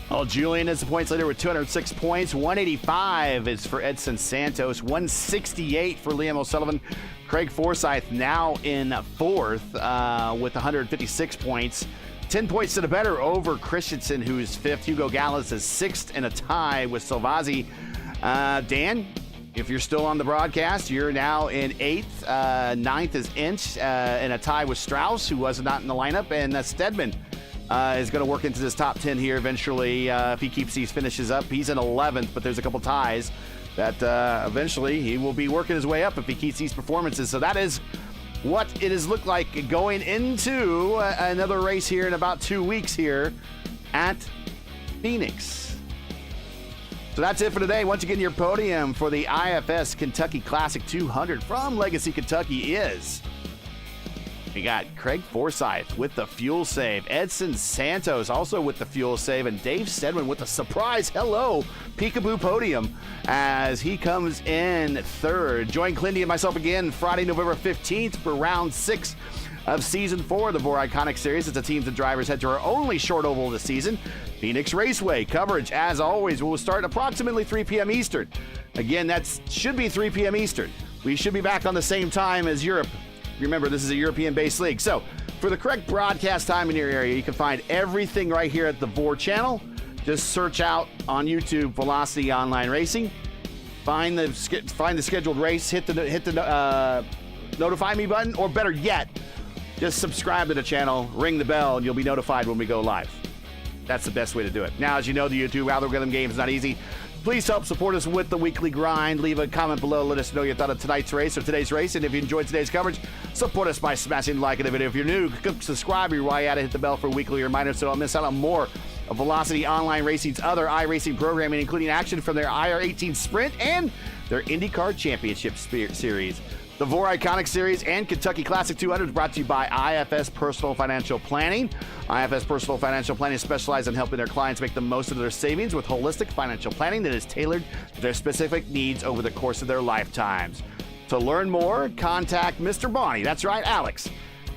Well, Julian is the points leader with 206 points. 185 is for Edson Santos. 168 for Liam O'Sullivan. Craig Forsyth now in fourth with 156 points. 10 points to the better over Christensen, who's fifth. Hugo Gallas is sixth in a tie with Salvazzi. Dan, if you're still on the broadcast, you're now in eighth. Ninth is Inch in a tie with Strauss, who was not in the lineup. And Stedman is going to work into this top 10 here eventually if he keeps these finishes up. He's in 11th, but there's a couple ties that eventually he will be working his way up if he keeps these performances. So that is what it has looked like going into another race here in about 2 weeks here at Phoenix. So that's it for today. Once again, your podium for the IFS Kentucky Classic 200 from Legacy, Kentucky is... We got Craig Forsyth with the fuel save, Edson Santos also with the fuel save, and Dave Stedman with the surprise hello peekaboo podium as he comes in third. Join Clindy and myself again Friday, November 15th for round 6 of season 4 of the VOR Iconic Series. It's a teams and drivers head to our only short oval of the season, Phoenix Raceway. Coverage, as always, will start approximately 3 p.m. Eastern. Again, that should be 3 p.m. Eastern. We should be back on the same time as Europe. Remember, this is a European-based league. So, for the correct broadcast time in your area, you can find everything right here at the VOR channel. Just search out on YouTube Velocity Online Racing. Find the scheduled race. Hit the notify me button, or better yet, just subscribe to the channel, ring the bell, and you'll be notified when we go live. That's the best way to do it. Now, as you know, the YouTube algorithm game is not easy. Please help support us with the weekly grind. Leave a comment below. Let us know your thought of tonight's race or today's race. And if you enjoyed today's coverage, support us by smashing like in the video. If you're new, click subscribe while you're at it. Hit the bell for weekly reminders so don't miss out on more of Velocity Online Racing's other iRacing programming, including action from their IR18 Sprint and their IndyCar Championship Series. The VOR Iconic Series and Kentucky Classic 200 is brought to you by IFS Personal Financial Planning. IFS Personal Financial Planning specializes in helping their clients make the most of their savings with holistic financial planning that is tailored to their specific needs over the course of their lifetimes. To learn more, contact Mr. Bonnie. That's right, Alex.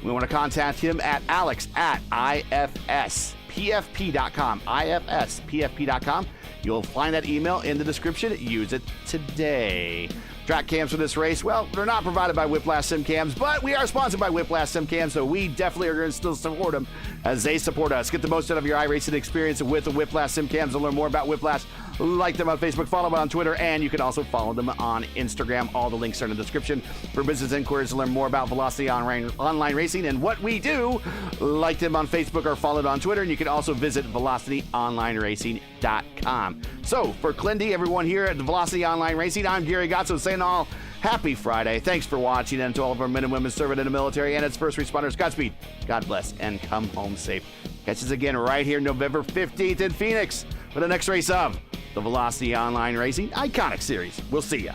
We want to contact him at alex@ifspfp.com. ifspfp.com. You'll find that email in the description. Use it today. Track cams for this race, well, they're not provided by Whiplash Sim Cams, but we are sponsored by Whiplash Sim Cams, so we definitely are going to still support them as they support us. Get the most out of your iRacing experience with the Whiplash Sim Cams. To learn more about Whiplash, like them on Facebook, follow them on Twitter, and you can also follow them on Instagram. All the links are in the description. For business inquiries to learn more about Velocity Online Racing and what we do, like them on Facebook or follow them on Twitter, and you can also visit VelocityOnlineRacing.com. So, for Clindy, everyone here at Velocity Online Racing, I'm Gary Godsoe saying all happy Friday. Thanks for watching, and to all of our men and women serving in the military and its first responders, Godspeed, God bless, and come home safe. Catch us again right here November 15th in Phoenix for the next race of the Velocity Online Racing Iconic Series. We'll see ya.